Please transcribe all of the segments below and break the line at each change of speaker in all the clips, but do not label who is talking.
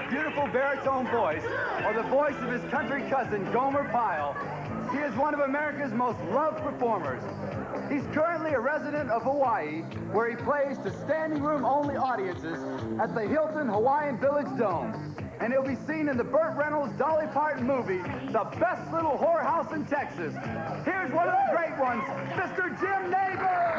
beautiful baritone voice or the voice of his country cousin, Gomer Pyle, he is one of America's most loved performers. He's currently a resident of Hawaii, where he plays to standing room only audiences at the Hilton Hawaiian Village Dome. And he'll be seen in the Burt Reynolds Dolly Parton movie, The Best Little Whorehouse in Texas. Here's one of the great ones, Mr. Jim Neighbor!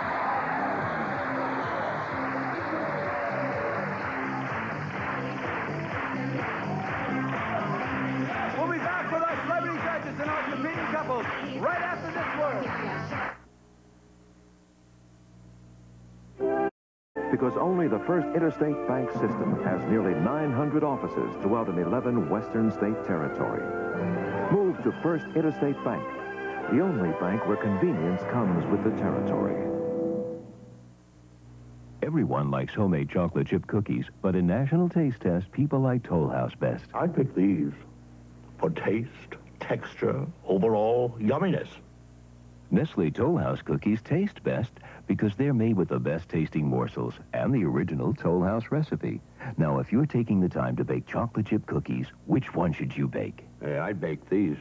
We'll be back with our celebrity judges and our competing couples right after this word.
Because only the First Interstate Bank system has nearly 900 offices throughout an 11 western state territory. Move to First Interstate Bank, the only bank where convenience comes with the territory.
Everyone likes homemade chocolate chip cookies, but in National Taste Test, people like Toll House best.
I pick these for taste, texture, overall yumminess.
Nestle Toll House cookies taste best because they're made with the best tasting morsels and the original Toll House recipe. Now, if you're taking the time to bake chocolate chip cookies, which one should you bake?
I'd bake these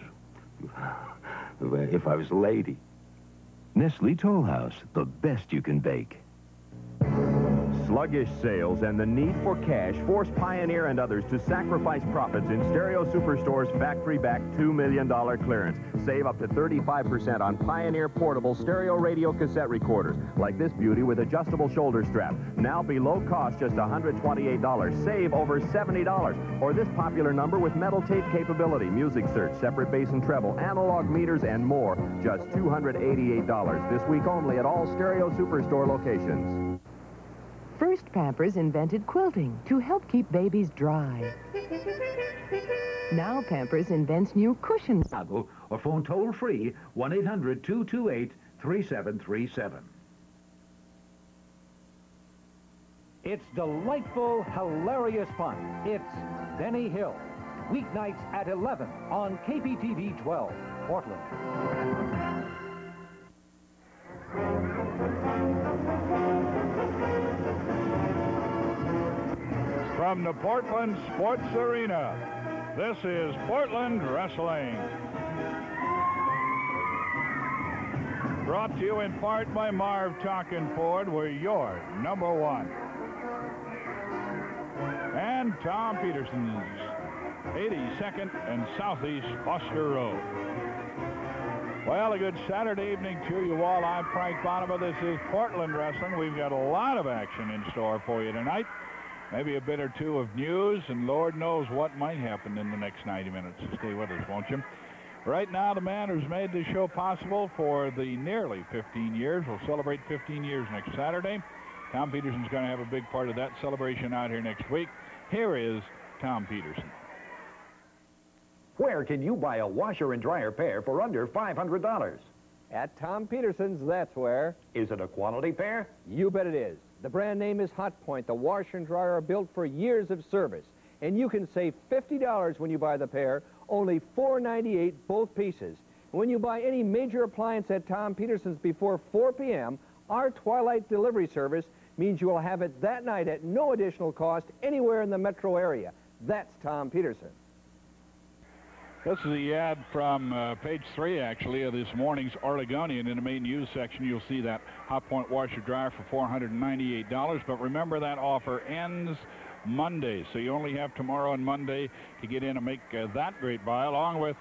if I was a lady.
Nestle Toll House, the best you can bake.
Sluggish sales and the need for cash forced Pioneer and others to sacrifice profits in Stereo Superstore's factory-backed $2 million clearance. Save up to 35% on Pioneer portable stereo radio cassette recorders, like this beauty with adjustable shoulder strap. Now below cost, just $128. Save over $70. Or this popular number with metal tape capability, music search, separate bass and treble, analog meters, and more. Just $288. This week only at all Stereo Superstore locations.
First Pampers invented quilting to help keep babies dry. Now Pampers invents new cushions.
Or phone toll-free 1-800-228-3737. It's delightful, hilarious fun. It's Benny Hill. Weeknights at 11 on KPTV 12, Portland.
From the Portland Sports Arena, this is Portland Wrestling. Brought to you in part by Marv Tonkin Ford, where you're number one. And Tom Peterson's 82nd and Southeast Foster Road. Well, a good Saturday evening to you all. I'm Frank Bonema. This is Portland Wrestling. We've got a lot of action in store for you tonight. Maybe a bit or two of news, and Lord knows what might happen in the next 90 minutes. Stay with us, won't you? Right now, the man who's made this show possible for the nearly 15 years will celebrate 15 years next Saturday. Tom Peterson's going to have a big part of that celebration out here next week. Here is Tom Peterson.
Where can you buy a washer and dryer pair for under $500?
At Tom Peterson's, that's where.
Is it a quality pair?
You bet it is. The brand name is Hot Point. The washer and dryer are built for years of service. And you can save $50 when you buy the pair, only $4.98 both pieces. And when you buy any major appliance at Tom Peterson's before 4 p.m., our twilight delivery service means you will have it that night at no additional cost anywhere in the metro area. That's Tom Peterson.
This is the ad from page 3, actually, of this morning's Oregonian. In the main news section, you'll see that Hot Point washer dryer for $498. But remember, that offer ends Monday, so you only have tomorrow and Monday to get in and make that great buy, along with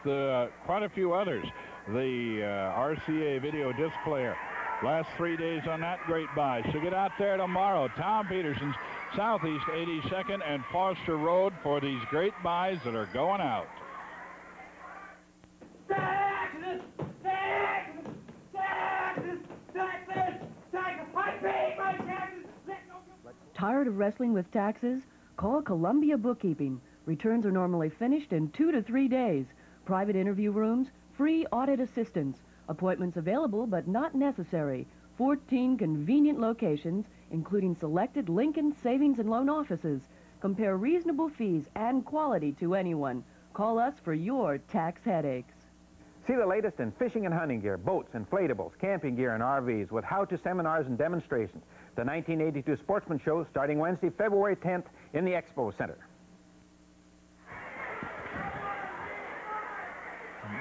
quite a few others. The RCA video disc player. Last 3 days on that great buy. So get out there tomorrow. Tom Peterson's, Southeast 82nd and Foster Road, for these great buys that are going out.
Taxes! Taxes! Taxes! Taxes! Taxes! I paid my taxes!
Tired of wrestling with taxes? Call Columbia Bookkeeping. Returns are normally finished in 2 to 3 days. Private interview rooms, free audit assistance. Appointments available but not necessary. 14 convenient locations, including selected Lincoln Savings and Loan offices. Compare reasonable fees and quality to anyone. Call us for your tax headaches.
See the latest in fishing and hunting gear, boats, inflatables, camping gear, and RVs with how-to seminars and demonstrations. The 1982 Sportsman Show starting Wednesday, February 10th in the Expo Center.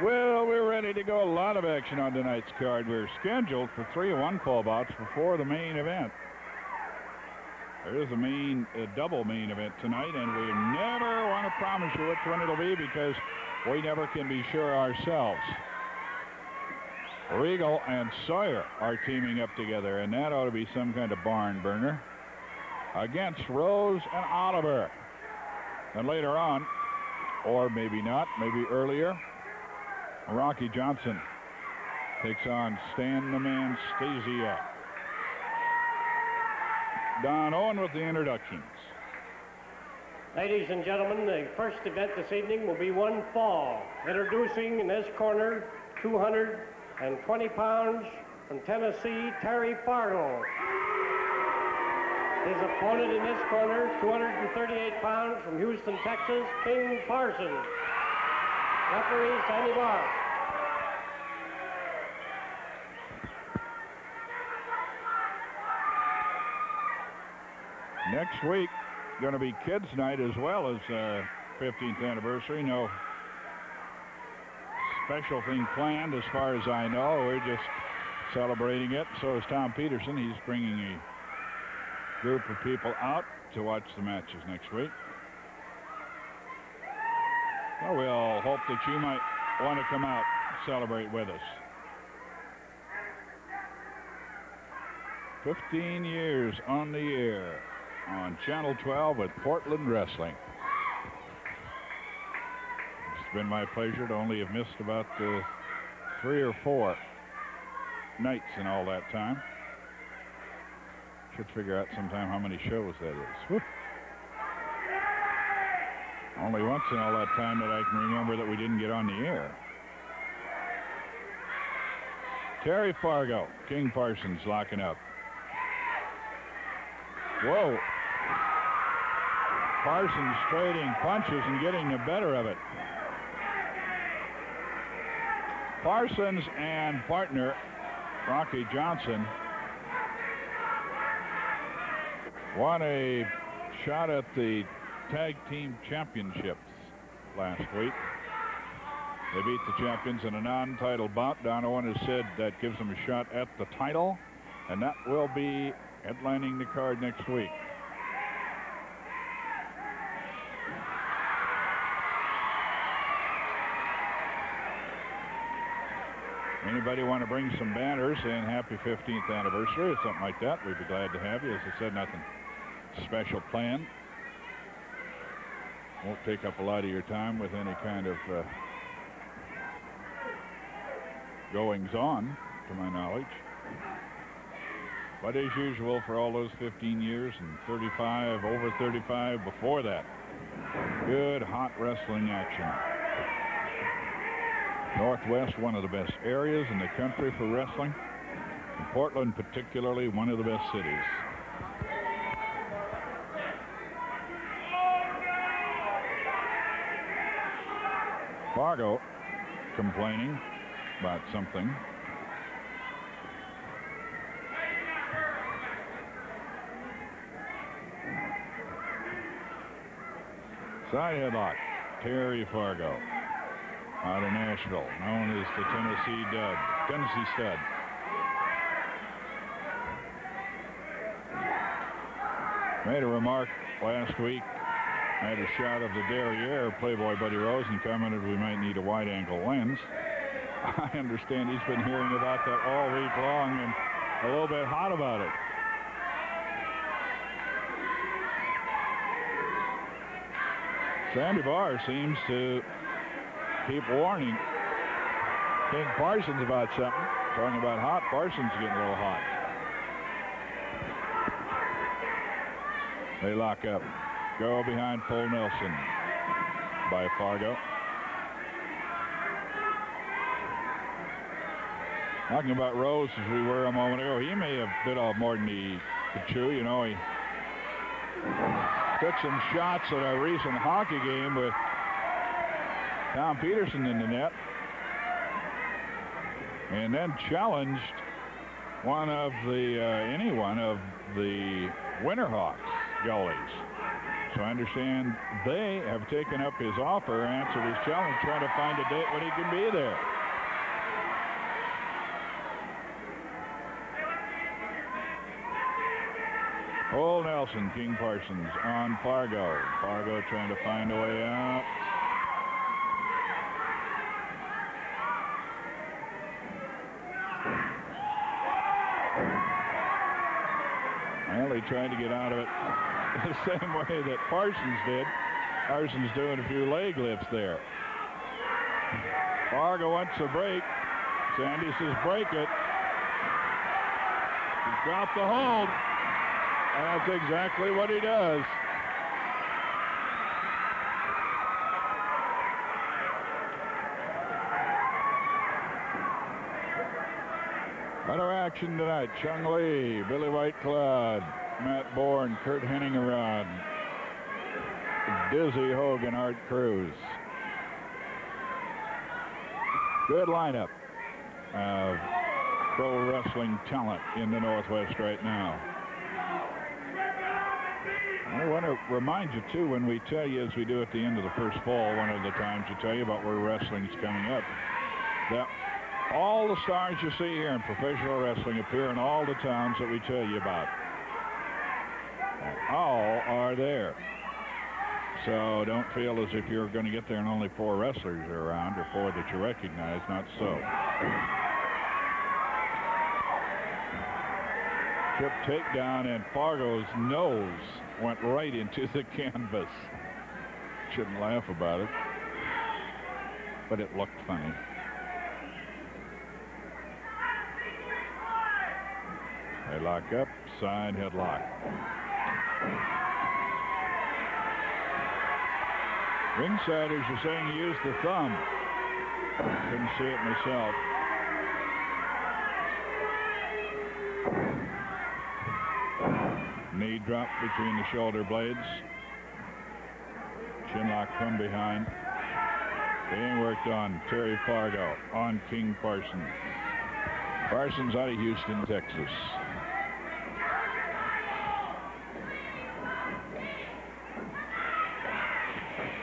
Well, we're ready to go. A lot of action on tonight's card. We're scheduled for 3 one-fall bouts before the main event. There is a double main event tonight, and we never want to promise you which one it'll be because we never can be sure ourselves. Regal and Sawyer are teaming up together, and that ought to be some kind of barn burner against Rose and Oliver. And later on, or maybe not, maybe earlier, Rocky Johnson takes on Stan the Man Stasiak. Don Owen with the introductions.
Ladies and gentlemen, the first event this evening will be one fall. Introducing in this corner, 220 pounds from Tennessee, Terry Fargo. His opponent in this corner, 238 pounds from Houston, Texas, King Parsons. Referee Sandy Barr.
Next week, going to be Kids Night as well as 15th anniversary. No special thing planned as far as I know. We're just celebrating it. So is Tom Peterson. He's bringing a group of people out to watch the matches next week. So we'll hope that you might want to come out and celebrate with us. 15 years on the air on Channel 12 with Portland Wrestling. It's been my pleasure to only have missed about 3 or 4 nights in all that time. Should figure out sometime how many shows that is. Woo. Only once in all that time that I can remember that we didn't get on the air. Terry Fargo, King Parsons locking up. Whoa. Parsons trading punches and getting the better of it. Parsons and partner Rocky Johnson won a shot at the tag team championships last week. They beat the champions in a non-title bout. Don Owen has said that gives them a shot at the title, and that will be headlining the card next week. Anybody want to bring some banners and happy 15th anniversary or something like that, we'd be glad to have you. As I said, nothing special planned. Won't take up a lot of your time with any kind of goings on, to my knowledge. But as usual, for all those 15 years and 35, over 35 before that, good hot wrestling action. Northwest, one of the best areas in the country for wrestling. And Portland, particularly, one of the best cities. Fargo complaining about something. Side headlock, Terry Fargo out of Nashville, known as the Tennessee Stud. Made a remark last week, had a shot of the derriere, Playboy Buddy Rose, and commented we might need a wide-angle lens. I understand he's been hearing about that all week long and a little bit hot about it. Sandy Barr seems to keep warning King Parsons about something. Talking about hot, Parsons getting a little hot. They lock up. Go behind Paul Nelson by Fargo. Talking about Rose as we were a moment ago, he may have bit off more than he could chew. You know, he took some shots at a recent hockey game with Tom Peterson in the net, and then challenged one of the any one of the Winterhawks goalies. So I understand they have taken up his offer, answered his challenge, trying to find a date when he can be there. Old Nelson, King Parsons on Fargo. Fargo trying to find a way out. Well, he tried to get out of it the same way that Parsons did. Parsons doing a few leg lifts there. Fargo wants a break. Sandy says break it. He's dropped the hold. And that's exactly what he does. Other action tonight. Chung Lee, Billy Whitecloud, Matt Bourne, Kurt Henningerod, Dizzy Hogan, Art Cruz. Good lineup of pro wrestling talent in the Northwest right now. I want to remind you, too, when we tell you, as we do at the end of the first fall, one of the times to tell you about where wrestling's coming up, that all the stars you see here in professional wrestling appear in all the towns that we tell you about. And all are there. So don't feel as if you're going to get there and only 4 wrestlers are around, or 4 that you recognize. Not so. Trip takedown, and Fargo's nose went right into the canvas. Shouldn't laugh about it, but it looked funny. They lock up, side headlock. Ringsiders are saying he used the thumb. Couldn't see it myself. Knee drop between the shoulder blades. Chinlock from behind. Being worked on Terry Fargo on King Parsons. Parsons out of Houston, Texas.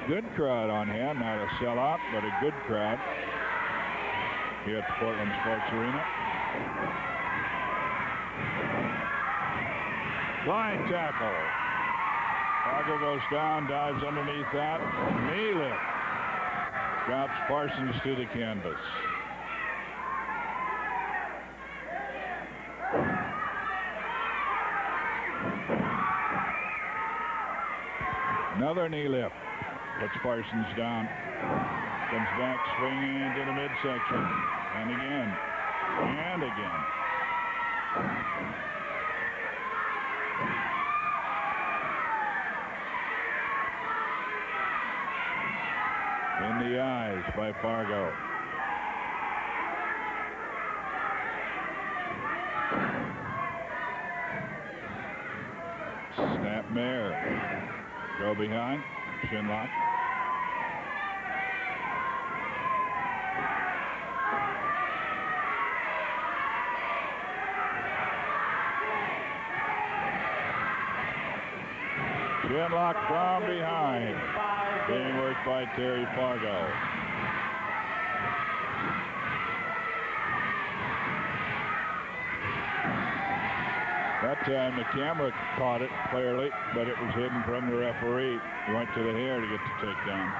Good crowd on hand, not a sellout, but a good crowd here at the Portland Sports Arena. Flying tackle. Fargo goes down, dives underneath that. Knee lift. Drops Parsons to the canvas. Another knee lift. Puts Parsons down. Comes back swinging into the midsection. And again. And again. In the eyes by Fargo. Snapmare. Go behind. Chinlock. Chinlock from behind. Being worked by Terry Fargo. That time the camera caught it clearly, but it was hidden from the referee. He went to the hair to get the takedown.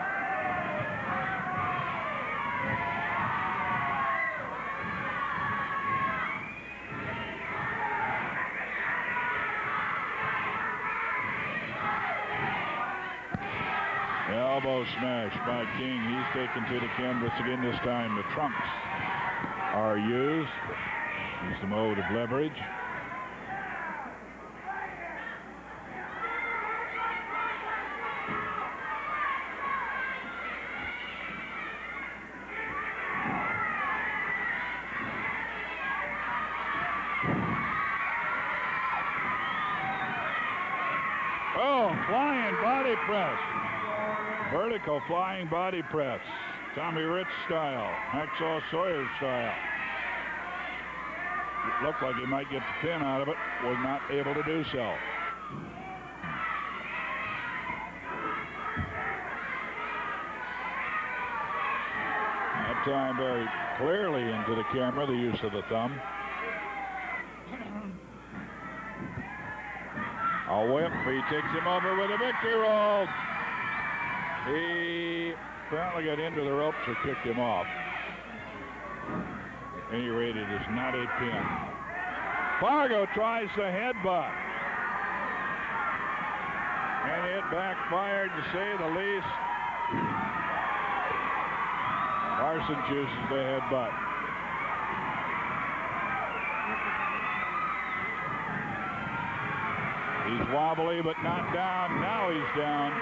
Elbow smash by King. He's taken to the canvas again this time. The trunks are used. Use the mode of leverage. Oh, flying body press. Vertical flying body press. Tommy Rich style. Hacksaw Sawyer style. It looked like he might get the pin out of it. Was not able to do so. time very clearly into the camera, the use of the thumb. A whip. He takes him over with a victory roll. He apparently got into the ropes or kicked him off. At any rate, it is not a pin. Fargo tries the headbutt. And it backfired, to say the least. Carson chooses the headbutt. He's wobbly but not down. Now he's down.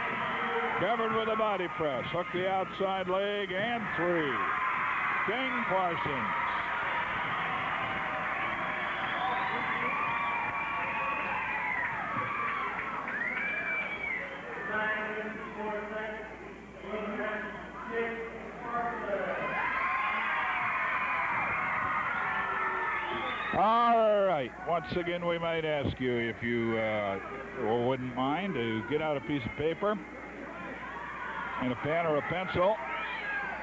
Covered with a body press. Hook the outside leg and 3. King Parsons. All right. Once again, we might ask you if you wouldn't mind to get out a piece of paper and a pen or a pencil,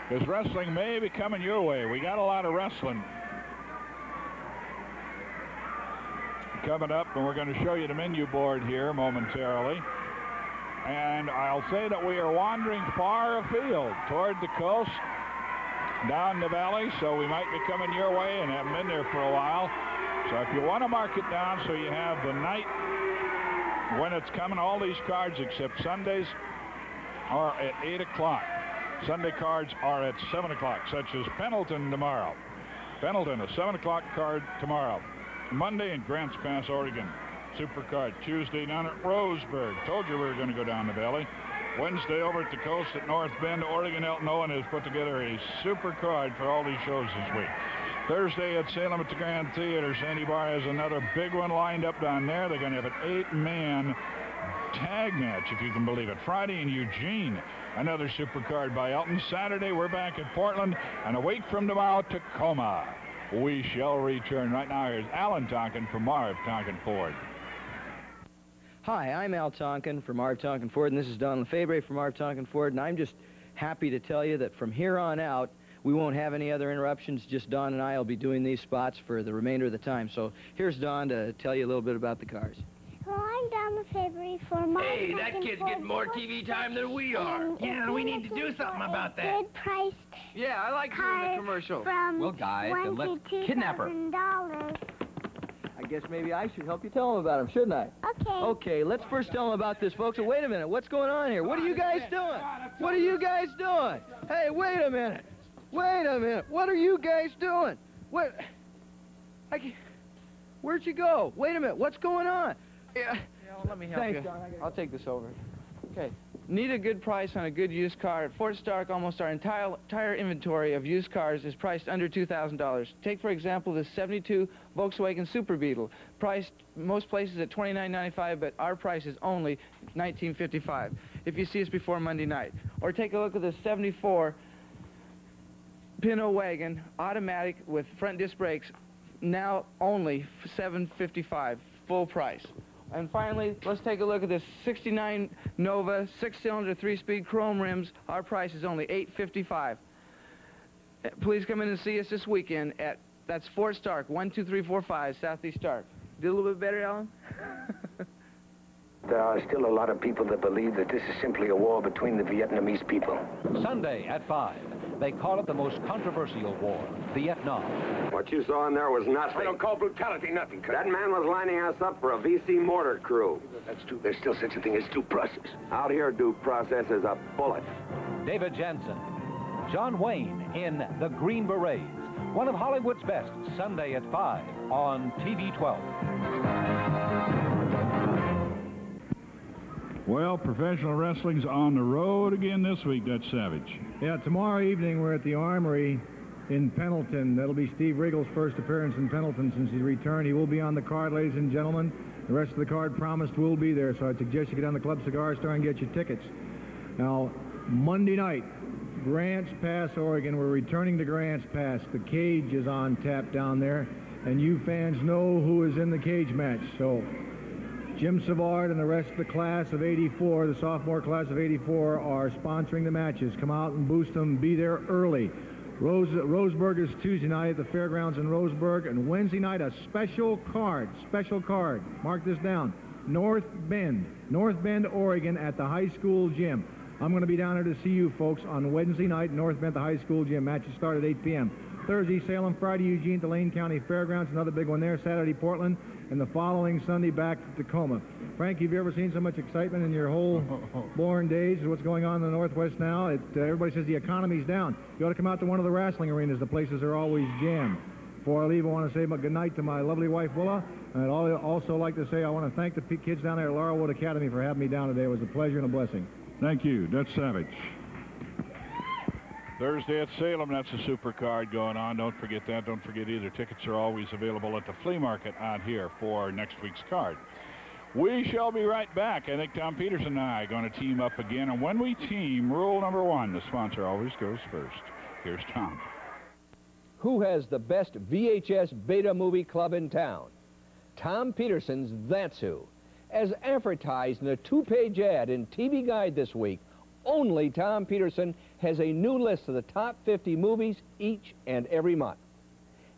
because wrestling may be coming your way. We got a lot of wrestling coming up, and we're going to show you the menu board here momentarily. And I'll say that we are wandering far afield toward the coast, down the valley, so we might be coming your way and haven't been there for a while. So if you want to mark it down so you have the night when it's coming, all these cards except Sundays are at 8 o'clock. Sunday cards are at 7 o'clock, such as Pendleton tomorrow. Pendleton, a 7 o'clock card tomorrow. Monday in Grants Pass, Oregon. Super card. Tuesday down at Roseburg. Told you we were going to go down the valley. Wednesday over at the coast at North Bend, Oregon. Elton Owen has put together a super card for all these shows this week. Thursday at Salem at the Grand Theater. Sandy Bar has another big one lined up down there. They're going to have an 8-man tag match, if you can believe it. Friday in Eugene, another super card by Elton. Saturday, we're back at Portland, and a week from tomorrow, Tacoma. We shall return. Right now, here's Alan Tonkin from Marv Tonkin Ford.
Hi, I'm Al Tonkin from Marv Tonkin Ford, and this is Don Lefebvre from Marv Tonkin Ford, and I'm just happy to tell you that from here on out, we won't have any other interruptions. Just Don and I will be doing these spots for the remainder of the time. So here's Don to tell you a little bit about the cars.
Well, I'm Don Lefebvre for Marv
Hey,
Tonkin
that kid's
Ford.
getting more TV time than we are. Yeah, we need to do something about that.
Good priced.
Yeah, I like doing the commercial.
From
well, guys, then let's kidnap her.
$22,000.
I guess maybe I should help you tell them about them, shouldn't I?
Okay.
Okay, let's first tell them about this, folks. So wait a minute. What's going on here? What are you guys doing? What are you guys doing? Hey, wait a minute. Wait a minute. What are you guys doing? What? Where'd you go? Wait a minute. What's going on? Yeah,
let me help
Thanks,
you.
Don. I'll take this over. Okay. Need a good price on a good used car. At Fort Stark, almost our entire inventory of used cars is priced under $2,000. Take, for example, this 72 Volkswagen Super Beetle, priced most places at $29.95, but our price is only $19.55 if you see us before Monday night. Or take a look at this 74 Pinto wagon, automatic with front disc brakes, now only $7.55, full price. And finally, let's take a look at this 69 Nova 6-cylinder 3-speed chrome rims. Our price is only $8.55. Please come in and see us this weekend at, that's Fort Stark, 12345 Southeast Stark. Did a little bit better, Alan?
There are still a lot of people that believe that this is simply a war between the Vietnamese people.
Sunday at 5. They call it the most controversial war, Vietnam.
What you saw in there was nothing.
I don't call brutality nothing, Colonel.
That man was lining us up for a VC mortar crew.
That's true. There's still such a thing as due process.
Out here, due process is a bullet.
David Jansen. John Wayne in The Green Berets. One of Hollywood's best, Sunday at 5 on TV 12.
Well, professional wrestling's on the road again this week, Dutch Savage.
Yeah, tomorrow evening we're at the Armory in Pendleton. That'll be Steve Regal's first appearance in Pendleton since he's returned. He will be on the card, ladies and gentlemen. The rest of the card promised will be there, so I suggest you get down to the Club Cigar Store and get your tickets. Now, Monday night, Grants Pass, Oregon. We're returning to Grants Pass. The cage is on tap down there, and you fans know who is in the cage match. So Jim Savard and the rest of the class of 84, the sophomore class of 84, are sponsoring the matches. Come out and boost them. Be there early. Roseburg is Tuesday night at the fairgrounds in Roseburg, and Wednesday night a special card. Mark this down. North Bend, Oregon at the high school gym. I'm going to be down there to see you folks on Wednesday night, North Bend, the high school gym. Matches start at 8 p.m. Thursday, Salem. Friday, Eugene, the Lane County Fairgrounds. Another big one there. Saturday, Portland. And the following Sunday, back to Tacoma. Frank, have you ever seen so much excitement in your whole born days? What's going on in the Northwest now? Everybody says the economy's down. You ought to come out to one of the wrestling arenas. The places are always jammed. Before I leave, I want to say good night to my lovely wife, Willa. And I'd also like to say I want to thank the kids down there at Laurelwood Academy for having me down today. It was a pleasure and a blessing.
Thank you. Dutch Savage. Thursday at Salem, that's a super card going on. Don't forget that. Don't forget either. Tickets are always available at the flea market out here for next week's card. We shall be right back. I think Tom Peterson and I are going to team up again. And when we team, rule number one, the sponsor always goes first. Here's Tom.
Who has the best VHS Beta movie club in town? Tom Peterson's That's Who. As advertised in a 2-page ad in TV Guide this week, only Tom Peterson has a new list of the top 50 movies each and every month.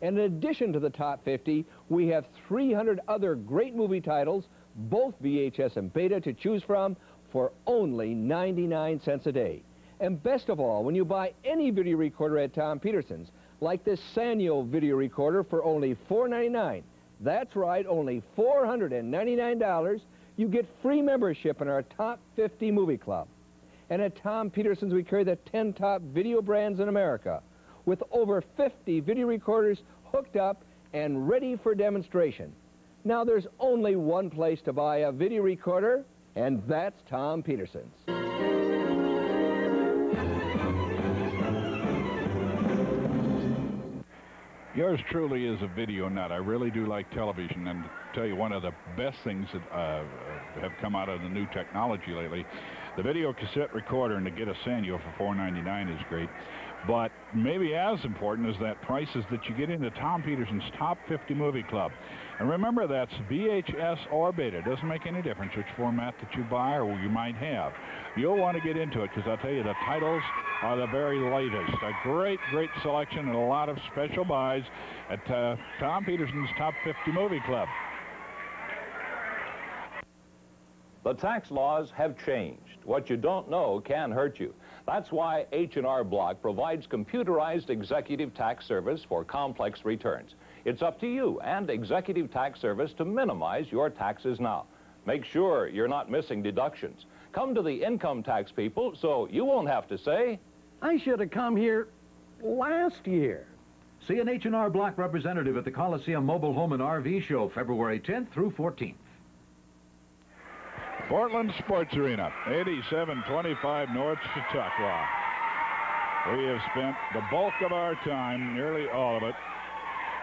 And in addition to the top 50, we have 300 other great movie titles, both VHS and Beta, to choose from for only 99 cents a day. And best of all, when you buy any video recorder at Tom Peterson's, like this Sanyo video recorder for only $4.99, that's right, only $499, you get free membership in our top 50 movie club. And at Tom Peterson's, we carry the 10 top video brands in America, with over 50 video recorders hooked up and ready for demonstration. Now, there's only one place to buy a video recorder, and that's Tom Peterson's.
Yours truly is a video nut. I really do like television, and to tell you, one of the best things that have come out of the new technology lately, the video cassette recorder, and to get a Sanyo for $4.99 is great. But maybe as important is that prices that you get into Tom Peterson's Top 50 Movie Club. And remember, that's VHS or Beta. It doesn't make any difference which format that you buy or you might have. You'll want to get into it, because I'll tell you, the titles are the very latest. A great, great selection and a lot of special buys at Tom Peterson's Top 50 Movie Club.
The tax laws have changed. What you don't know can hurt you. That's why H&R Block provides computerized executive tax service for complex returns. It's up to you and Executive Tax Service to minimize your taxes now. Make sure you're not missing deductions. Come to the income tax people so you won't have to say,
I should have come here last year. See an H&R Block representative at the Coliseum Mobile Home and RV Show, February 10th through 14th.
Portland Sports Arena, 8725 North Chautauqua. We have spent the bulk of our time, nearly all of it,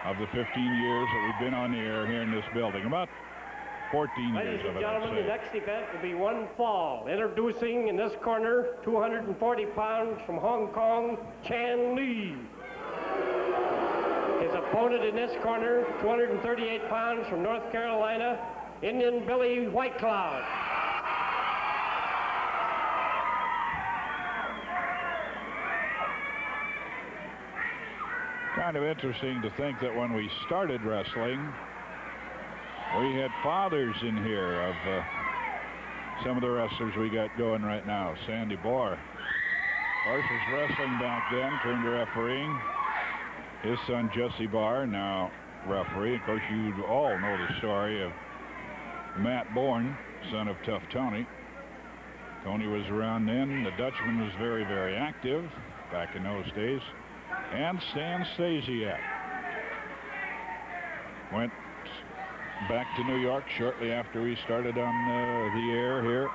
of the 15 years that we've been on the air here in this building. About 14
Ladies
years of
and
it,
gentlemen,
I'd
the
say.
next event will be one fall. Introducing in this corner, 240 pounds from Hong Kong, Chan Lee. His opponent in this corner, 238 pounds from North Carolina, Indian Billy White Cloud.
Kind of interesting to think that when we started wrestling, we had fathers in here of some of the wrestlers we got going right now. Sandy Bohr, of course, was wrestling back then, turned to refereeing. His son, Jesse Barr, now referee. Of course, you all know the story of Matt Bourne, son of Tough Tony. Tony was around then. The Dutchman was very, very active back in those days. And Stan Stasiak went back to New York shortly after we started on the air here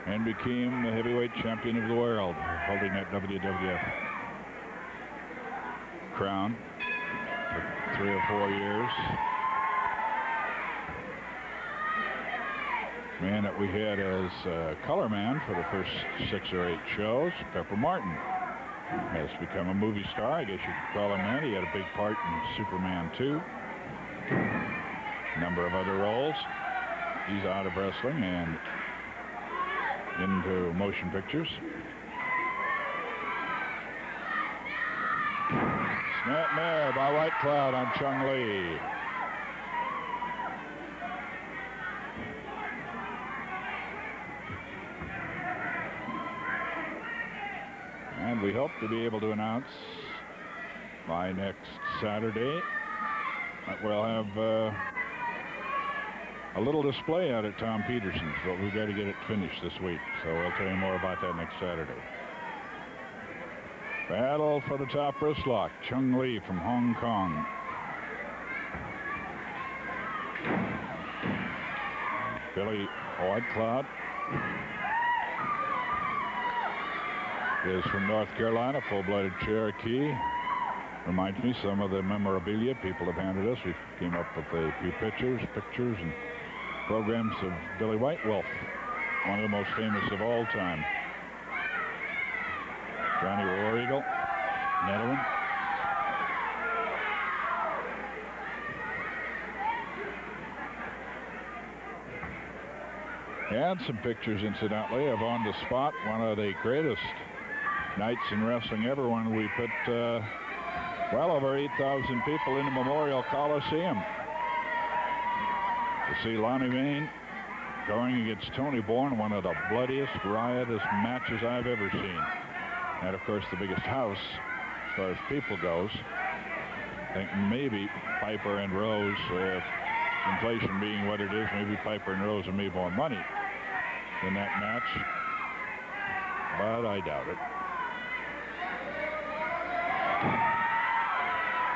and became the heavyweight champion of the world, holding that WWF crown for 3 or 4 years. Man that we had as color man for the first 6 or 8 shows, Pepper Martin, has become a movie star. I guess you could call him that. He had a big part in Superman 2. A number of other roles. He's out of wrestling and into motion pictures. Net mare by White Cloud on Chung Lee. And we hope to be able to announce by next Saturday that we'll have a little display out at Tom Peterson's, but we've got to get it finished this week, so we'll tell you more about that next Saturday. Battle for the top wrist lock. Chung Lee from Hong Kong. Billy White Cloud is from North Carolina, full-blooded Cherokee. Reminds me some of the memorabilia people have handed us. We came up with a few pictures, and programs of Billy White Wolf, one of the most famous of all time. Johnny War Eagle, Netherlands. And some pictures, incidentally, of On the Spot, one of the greatest nights in wrestling ever, when we put well over 8,000 people in the Memorial Coliseum to see Lonnie Vane going against Tony Bourne, one of the bloodiest, riotous matches I've ever seen. And, of course, the biggest house, as far as people goes. I think maybe Piper and Rose, inflation being what it is, maybe Piper and Rose have made more money than that match, but I doubt it.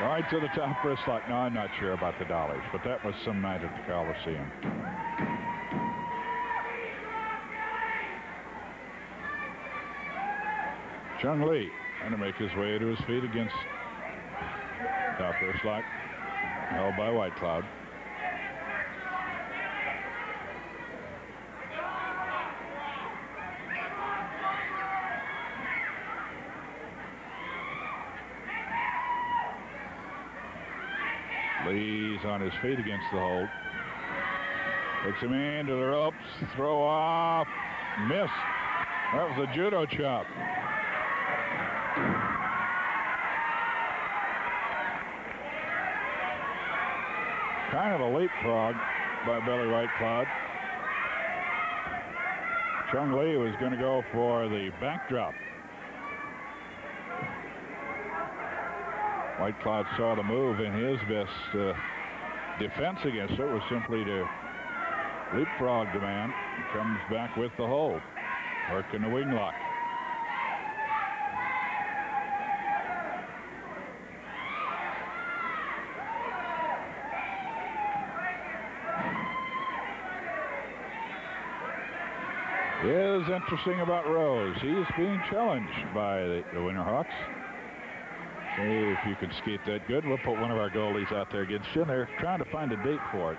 Going to the top wrist lock. No, I'm not sure about the dollars, but that was some night at the Coliseum. Chung Lee trying to make his way to his feet against top wrist lock, held by White Cloud. Lee's on his feet against the hold. Takes him into the ropes. Throw off. Miss. That was a judo chop. Kind of a leapfrog by Billy White Cloud. Chung Lee was going to go for the backdrop. White Cloud saw the move, and his best defense against it was simply to leapfrog the man. He comes back with the hold, working the wing lock. Is interesting about Rose. He's being challenged by the Winterhawks. Hey, if you can skate that good, we'll put one of our goalies out there against you. They're trying to find a date for it.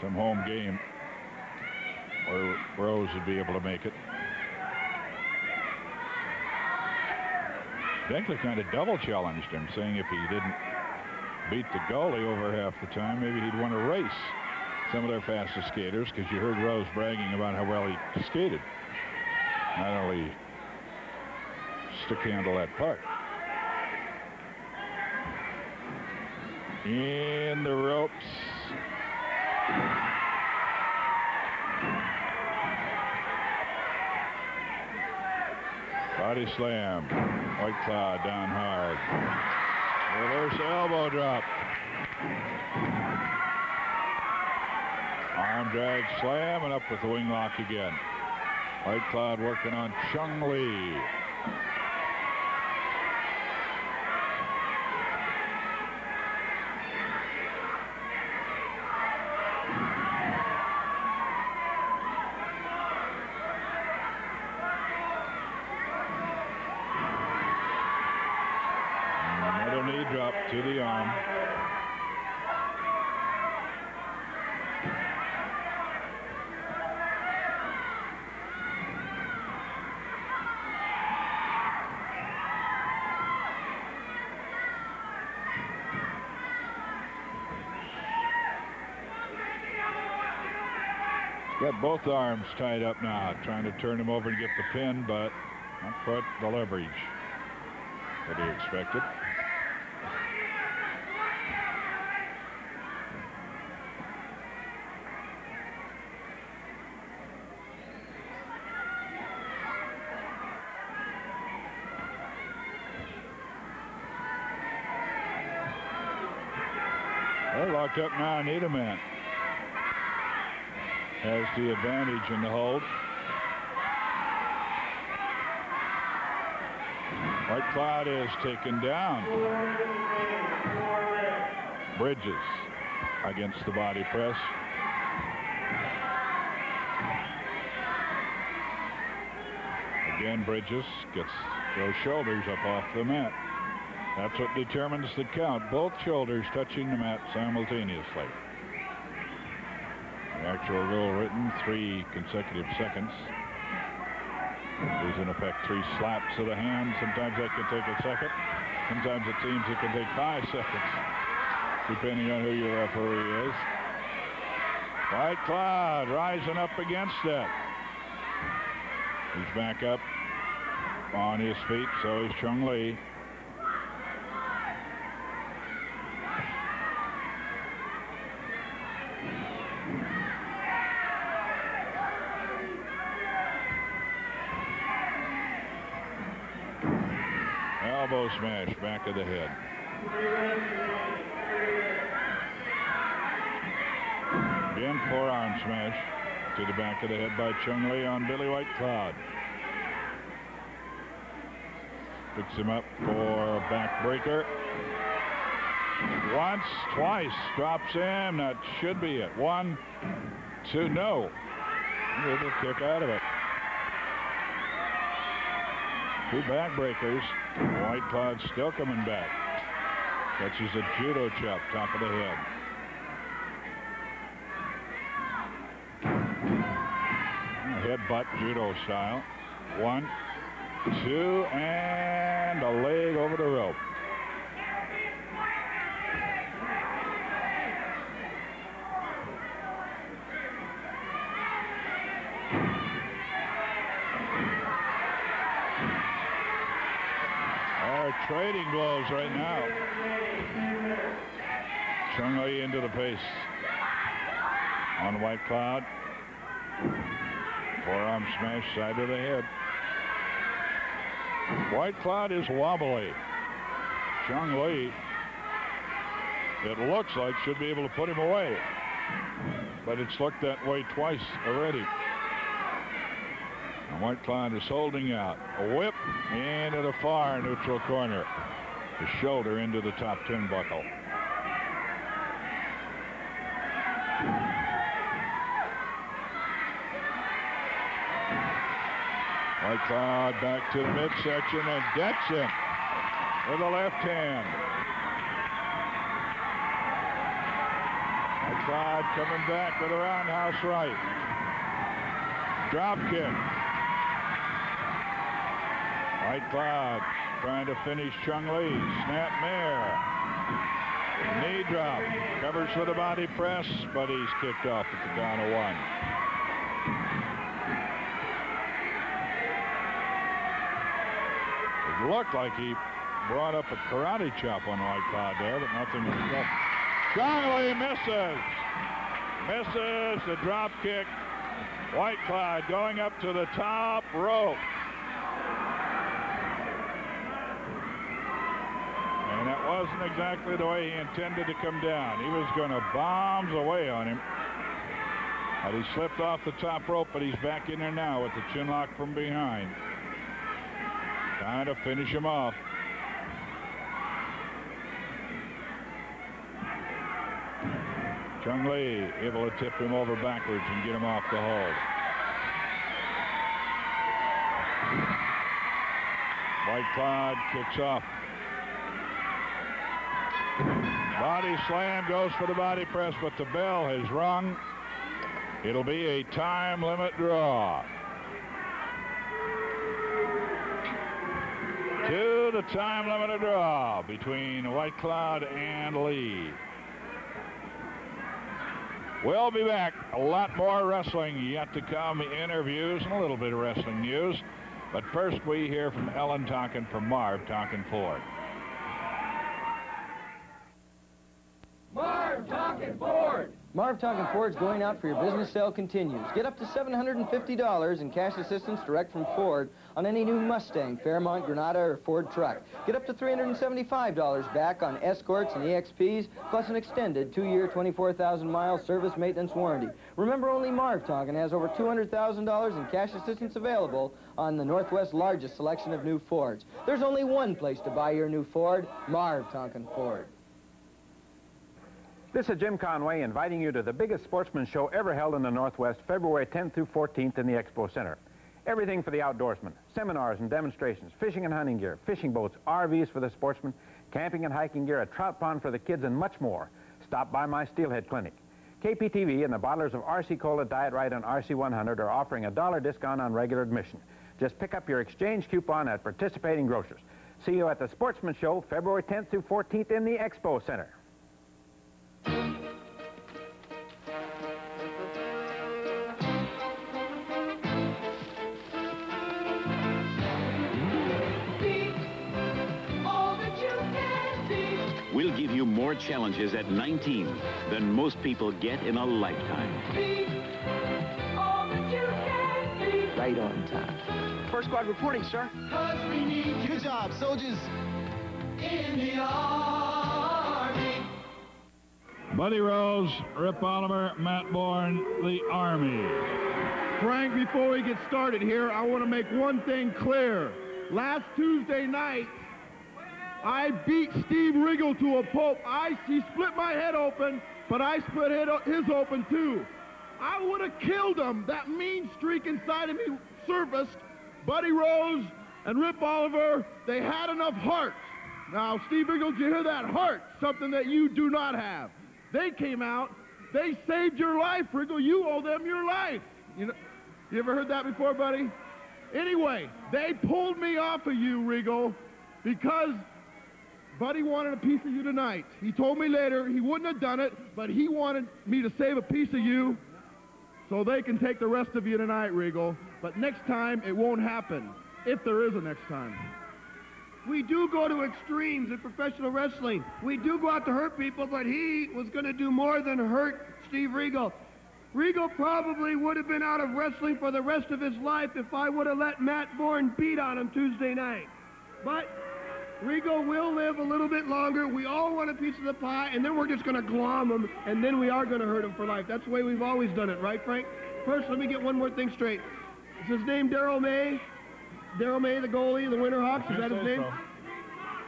Some home game where Rose would be able to make it. Dinkley kind of double challenged him, saying if he didn't beat the goalie over half the time, maybe he'd want to race some of their fastest skaters, because you heard Rose bragging about how well he skated. Not only stick handle that part. In the ropes. Body slam. White Cloud down hard. Reverse elbow drop. Arm drag slam, and up with the wing lock again. White Cloud working on Chung Lee. Another knee drop to the arm. Got both arms tied up now, trying to turn him over and get the pin, but not quite the leverage. what he expected. They're locked up now. Niederman has the advantage in the hold. White Cloud is taken down. Bridges against the body press. Again, Bridges gets those shoulders up off the mat. That's what determines the count. Both shoulders touching the mat simultaneously. The actual rule written, 3 consecutive seconds. Is in effect 3 slaps of the hand. Sometimes that can take a second. Sometimes it seems it can take 5 seconds, depending on who your referee is. White Cloud rising up against that. He's back up on his feet, so is Chung Lee. Elbow smash, back of the head. Again, forearm smash to the back of the head by Chung Lee on Billy White Cloud. Picks him up for a backbreaker. Once, twice, drops him. That should be it. 1, 2, no. There's a kick out of it. 2 backbreakers. White Cloud still coming back. Catches a judo chop, top of the head. Headbutt, judo style. 1, 2, and a leg over the rope. Trading blows right now. Chung Lee into the pace on White Cloud. Forearm smash, side of the head. White Cloud is wobbly. Chung Lee, it looks like, should be able to put him away, but it's looked that way twice already. And White Cloud is holding out. A whip into the far neutral corner. The shoulder into the top turnbuckle. White Cloud back to the midsection and gets him with the left hand. White Cloud coming back with a roundhouse right. Drop kick. White Cloud trying to finish Chung Lee. Snap mare. Knee drop. Covers for the body press, but he's kicked off at the count of 1. It looked like he brought up a karate chop on White Cloud there, but nothing was done. Chung Lee misses. Misses the drop kick. White Cloud going up to the top rope. And that wasn't exactly the way he intended to come down. He was going to bombs away on him. But he slipped off the top rope, but he's back in there now with the chin lock from behind. Trying to finish him off. Chung Lee able to tip him over backwards and get him off the hold. White Cloud kicks off. Body slam, goes for the body press, but the bell has rung. It'll be a time limit draw. To the time limit draw between White Cloud and Lee. We'll be back. A lot more wrestling yet to come. Interviews and a little bit of wrestling news. But first we hear from Ellen Tonkin from Marv Tonkin Ford.
Marv Tonkin Ford! Marv Tonkin Ford's going out for your business sale continues. Get up to $750 in cash assistance direct from Ford on any new Mustang, Fairmont, Granada, or Ford truck. Get up to $375 back on Escorts and EXPs, plus an extended 2-year, 24,000-mile service maintenance warranty. Remember, only Marv Tonkin has over $200,000 in cash assistance available on the Northwest's largest selection of new Fords. There's only one place to buy your new Ford, Marv Tonkin Ford.
This is Jim Conway inviting you to the biggest sportsman show ever held in the Northwest, February 10th through 14th in the Expo Center. Everything for the outdoorsman, seminars and demonstrations, fishing and hunting gear, fishing boats, RVs for the sportsman, camping and hiking gear, a trout pond for the kids, and much more. Stop by my Steelhead Clinic. KPTV and the bottlers of RC Cola, Diet Right, and RC 100 are offering a $1 discount on regular admission. Just pick up your exchange coupon at participating grocers. See you at the Sportsman Show, February 10th through 14th in the Expo Center.
We'll give you more challenges at 19 than most people get in a lifetime.
Right on time.
First squad reporting, sir. 'Cause we need good job, soldiers in the Army.
Buddy Rose, Rip Oliver, Matt Bourne, the Army.
Frank, before we get started here, I want to make one thing clear. Last Tuesday night, I beat Steve Riggle to a pulp. He split my head open, but I split his open too. I would have killed him. That mean streak inside of me surfaced. Buddy Rose and Rip Oliver, they had enough heart. Now, Steve Riggle, did you hear that? Heart, something that you do not have. They came out, they saved your life, Riggle. You owe them your life. You ever heard that before, buddy? Anyway, they pulled me off of you, Riggle, because Buddy wanted a piece of you tonight. He told me later he wouldn't have done it, but he wanted me to save a piece of you so they can take the rest of you tonight, Riggle. But next time, it won't happen, if there is a next time.
We do go to extremes in professional wrestling. We do go out to hurt people, but he was going to do more than hurt Steve Riggle. Riggle probably would have been out of wrestling for the rest of his life if I would have let Matt Bourne beat on him Tuesday night. But Riggle will live a little bit longer. We all want a piece of the pie, and then we're just going to glom him, and then we are going to hurt him for life. That's the way we've always done it, right, Frank? First, let me get one more thing straight. Is his name Darrell May? Darrell May, the goalie, the Winterhawks, is that his name?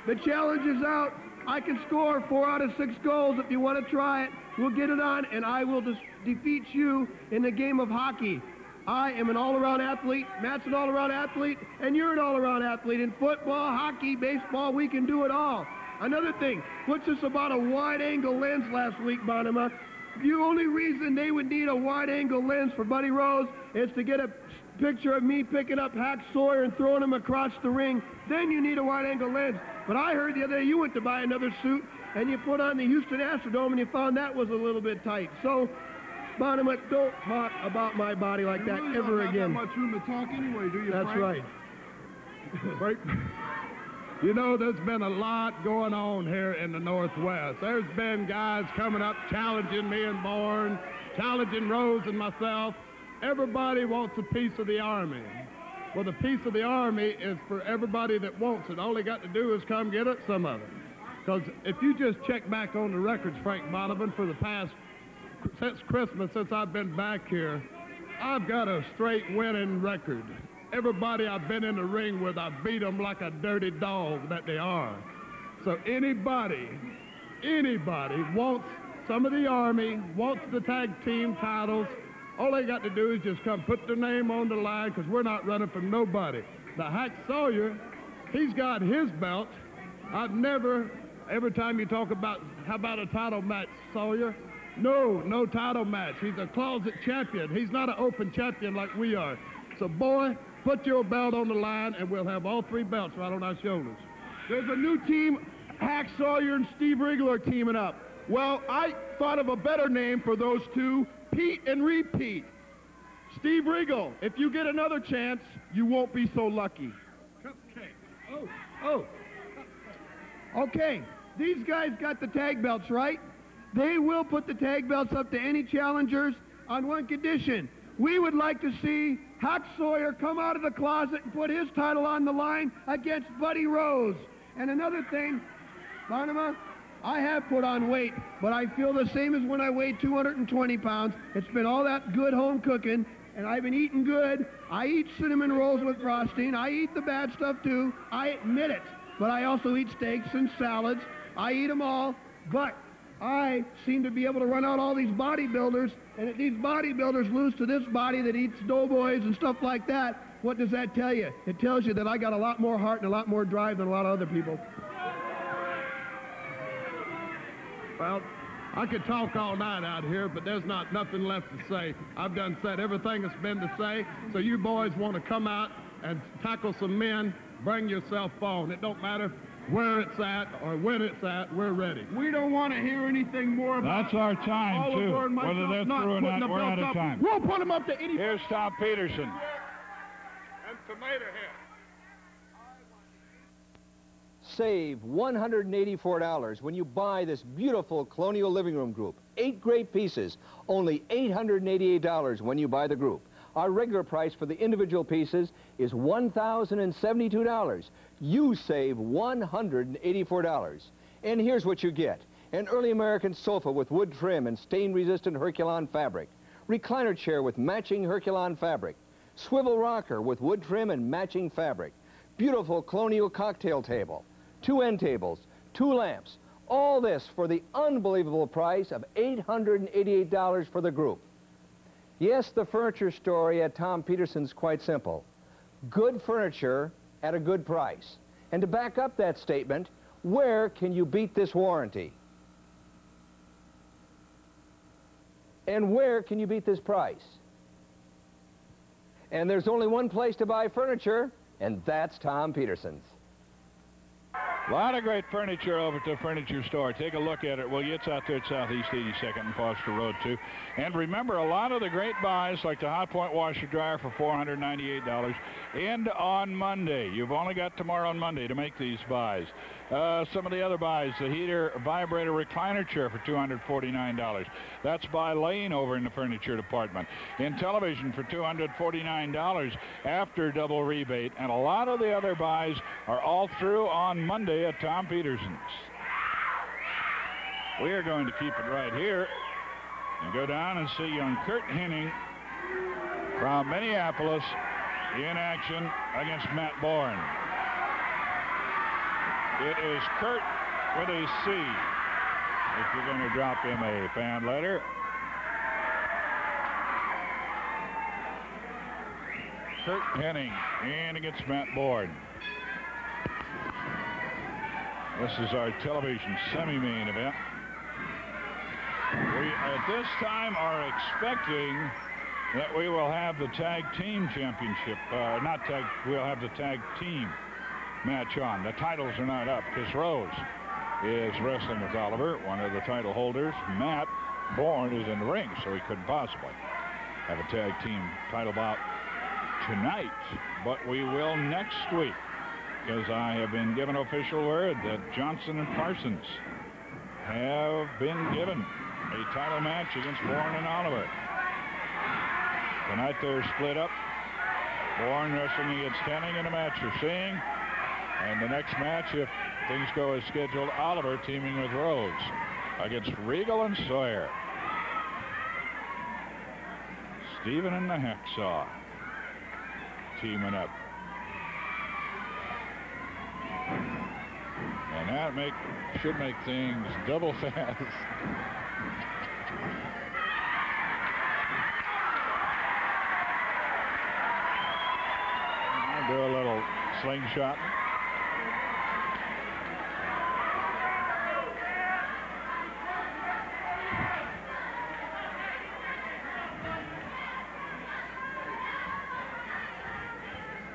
The challenge is out. I can score 4 out of 6 goals. If you want to try it, we'll get it on, and I will defeat you in the game of hockey. I am an all-around athlete, Matt's an all-around athlete, and you're an all-around athlete. In football, hockey, baseball, we can do it all. Another thing, what's this about a wide-angle lens last week, Bonema? The only reason they would need a wide-angle lens for Buddy Rose is to get a picture of me picking up Hack Sawyer and throwing him across the ring. Then you need a wide-angle lens. But I heard the other day you went to buy another suit, and you put on the Houston Astrodome, and you found that was a little bit tight. So, Bonema, don't talk about my body like that really ever again.
That much room to talk anyway, do you, That's Frank? Right.
You know, there's been a lot going on here in the Northwest. There's been guys coming up challenging me and Bourne, challenging Rose and myself. Everybody wants a piece of the Army. Well, the piece of the Army is for everybody that wants it. All they got to do is come get it, some of it. Because if you just check back on the records, Frank Bonneman, for the past, since Christmas, since I've been back here, I've got a straight winning record. Everybody I've been in the ring with, I beat them like a dirty dog that they are. So anybody wants some of the Army, wants the tag team titles, all they got to do is just come put their name on the line, because we're not running from nobody. The Hack Sawyer, he's got his belt. I've never, every time you talk about, how about a title match, Sawyer? No title match. He's a closet champion. He's not an open champion like we are. So, boy, put your belt on the line, and we'll have all 3 belts right on our shoulders.
There's a new team. Hack Sawyer and Steve Riggle are teaming up. Well, I thought of a better name for those two, Pete and Repeat.
Steve Regal, if you get another chance, you won't be so lucky. Oh. Okay, these guys got the tag belts, right? They will put the tag belts up to any challengers on one condition. We would like to see Hack Sawyer come out of the closet and put his title on the line against Buddy Rose. And another thing, Barnuma, I have put on weight, but I feel the same as when I weighed 220 pounds. It's been all that good home cooking, and I've been eating good. I eat cinnamon rolls with frosting. I eat the bad stuff too. I admit it. But I also eat steaks and salads. I eat them all. But I seem to be able to run out all these bodybuilders, and if these bodybuilders lose to this body that eats doughboys and stuff like that, what does that tell you? It tells you that I got a lot more heart and a lot more drive than a lot of other people.
Well, I could talk all night out here, but there's nothing left to say. I've done said everything that's been to say, so you boys want to come out and tackle some men, bring your cell phone. It don't matter where it's at or when it's at, we're ready.
We don't want to hear anything more about
That's our time, too. Whether they're through or not, we're out of time.
We'll put them up to any...
Here's Tom Peterson.
And Tomato Head.
Save $184 when you buy this beautiful Colonial Living Room group. 8 great pieces, only $888 when you buy the group. Our regular price for the individual pieces is $1,072. You save $184. And here's what you get. An early American sofa with wood trim and stain-resistant Herculon fabric. Recliner chair with matching Herculon fabric. Swivel rocker with wood trim and matching fabric. Beautiful Colonial cocktail table. 2 end tables, 2 lamps. All this for the unbelievable price of $888 for the group. Yes, the furniture story at Tom Peterson's quite simple. Good furniture at a good price. And to back up that statement, where can you beat this warranty? And where can you beat this price? And there's only one place to buy furniture, and that's Tom Peterson's.
A lot of great furniture over at the furniture store. Take a look at it. Well, it's out there at Southeast 82nd and Foster Road, too. And remember, a lot of the great buys, like the Hot Point washer dryer for $498, end on Monday. You've only got tomorrow and Monday to make these buys. Some of the other buys, the heater vibrator recliner chair for $249. That's by Lane over in the furniture department. In television for $249 after double rebate. And a lot of the other buys are all through on Monday at Tom Peterson's. We are going to keep it right here and go down and see young Kurt Hennig from Minneapolis in action against Matt Bourne. It is Kurt with a C, if you're going to drop him a fan letter. Kurt Hennig in against Matt Bourne. This is our television semi-main event. We, at this time, are expecting that we will have the tag team championship. We'll have the tag team match on. The titles are not up because Rose is wrestling with Oliver, one of the title holders. Matt Bourne is in the ring, so he couldn't possibly have a tag team title bout tonight, but we will next week, because I have been given official word that Johnson and Parsons have been given a title match against Bourne and Oliver. Tonight they're split up. Bourne wrestling against Hennig in a match you're seeing. And the next match, if things go as scheduled, Oliver teaming with Rose against Regal and Sawyer. Stephen and the Hacksaw teaming up. And that should make things double fast. I'll do a little slingshot.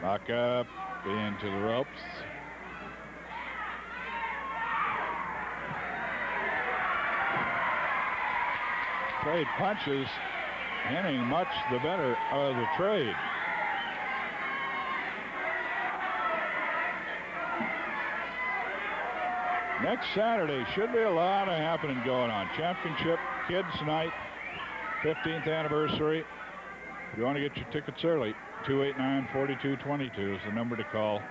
Back up into the ropes. Trade punches. Henning much the better of the trade. Next Saturday should be a lot of happening going on. Championship Kids Night, 15th anniversary. If you want to get your tickets early, 289-4222 is the number to call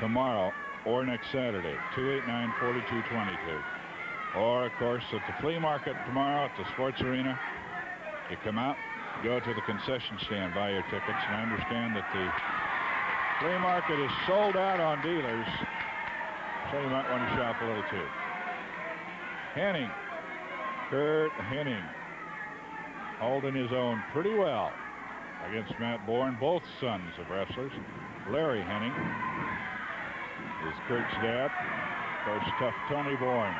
tomorrow or next Saturday, 289-4222. Or, of course, at the flea market tomorrow at the sports arena. You come out, go to the concession stand, buy your tickets, and I understand that the flea market is sold out on dealers, so you might want to shop a little too. Henning, Kurt Henning, holding his own pretty well against Matt Bourne, both sons of wrestlers. Larry Henning is Kurt's dad. Of course, tough Tony Bourne.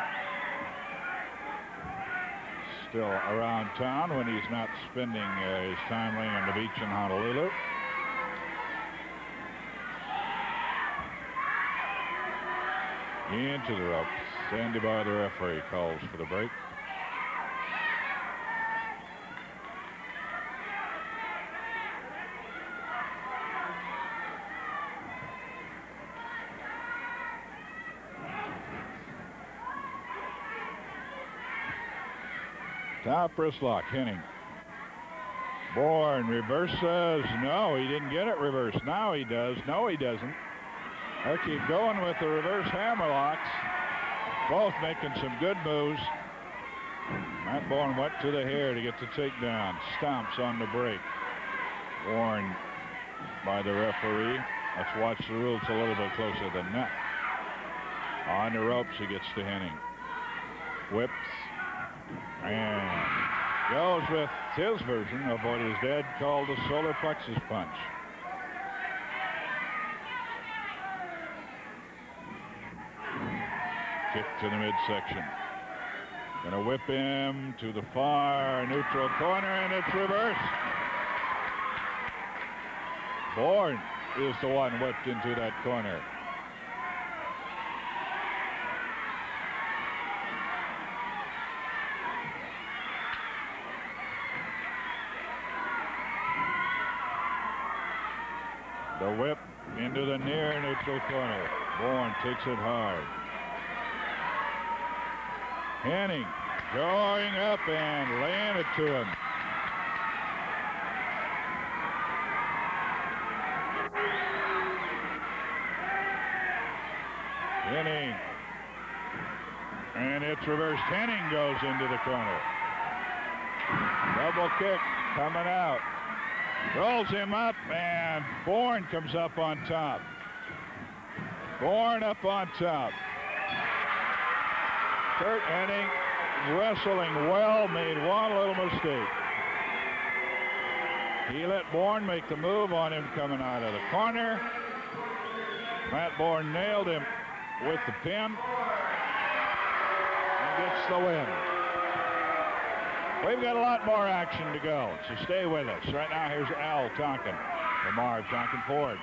Still around town when he's not spending his time laying on the beach in Honolulu. Into the ropes. Sandy Barr, the referee, calls for the break. Top wrist lock, Henning. Bourne reverses. No, he didn't get it reversed. Now he does. No, he doesn't. They'll keep going with the reverse hammer locks. Both making some good moves. Matt Bourne went to the hair to get the takedown. Stomps on the break. Warned by the referee. Let's watch the rules a little bit closer than that. On the ropes, he gets to Henning. Whips. And goes with his version of what his dad called the solar plexus punch. Kick to the midsection. Gonna whip him to the far neutral corner, and it's reversed. Bourne is the one whipped into that corner. The whip into the near neutral corner. Bourne takes it hard. Henning going up and laying it to him. Henning. And it's reversed. Henning goes into the corner. Double kick coming out. Rolls him up, and Bourne comes up on top. Bourne up on top. Kurt Henning, wrestling well, made one little mistake. He let Bourne make the move on him coming out of the corner. Matt Bourne nailed him with the pin and gets the win. We've got a lot more action to go, so stay with us. Right now, here's Al Tonkin for Marv Tonkin Ford.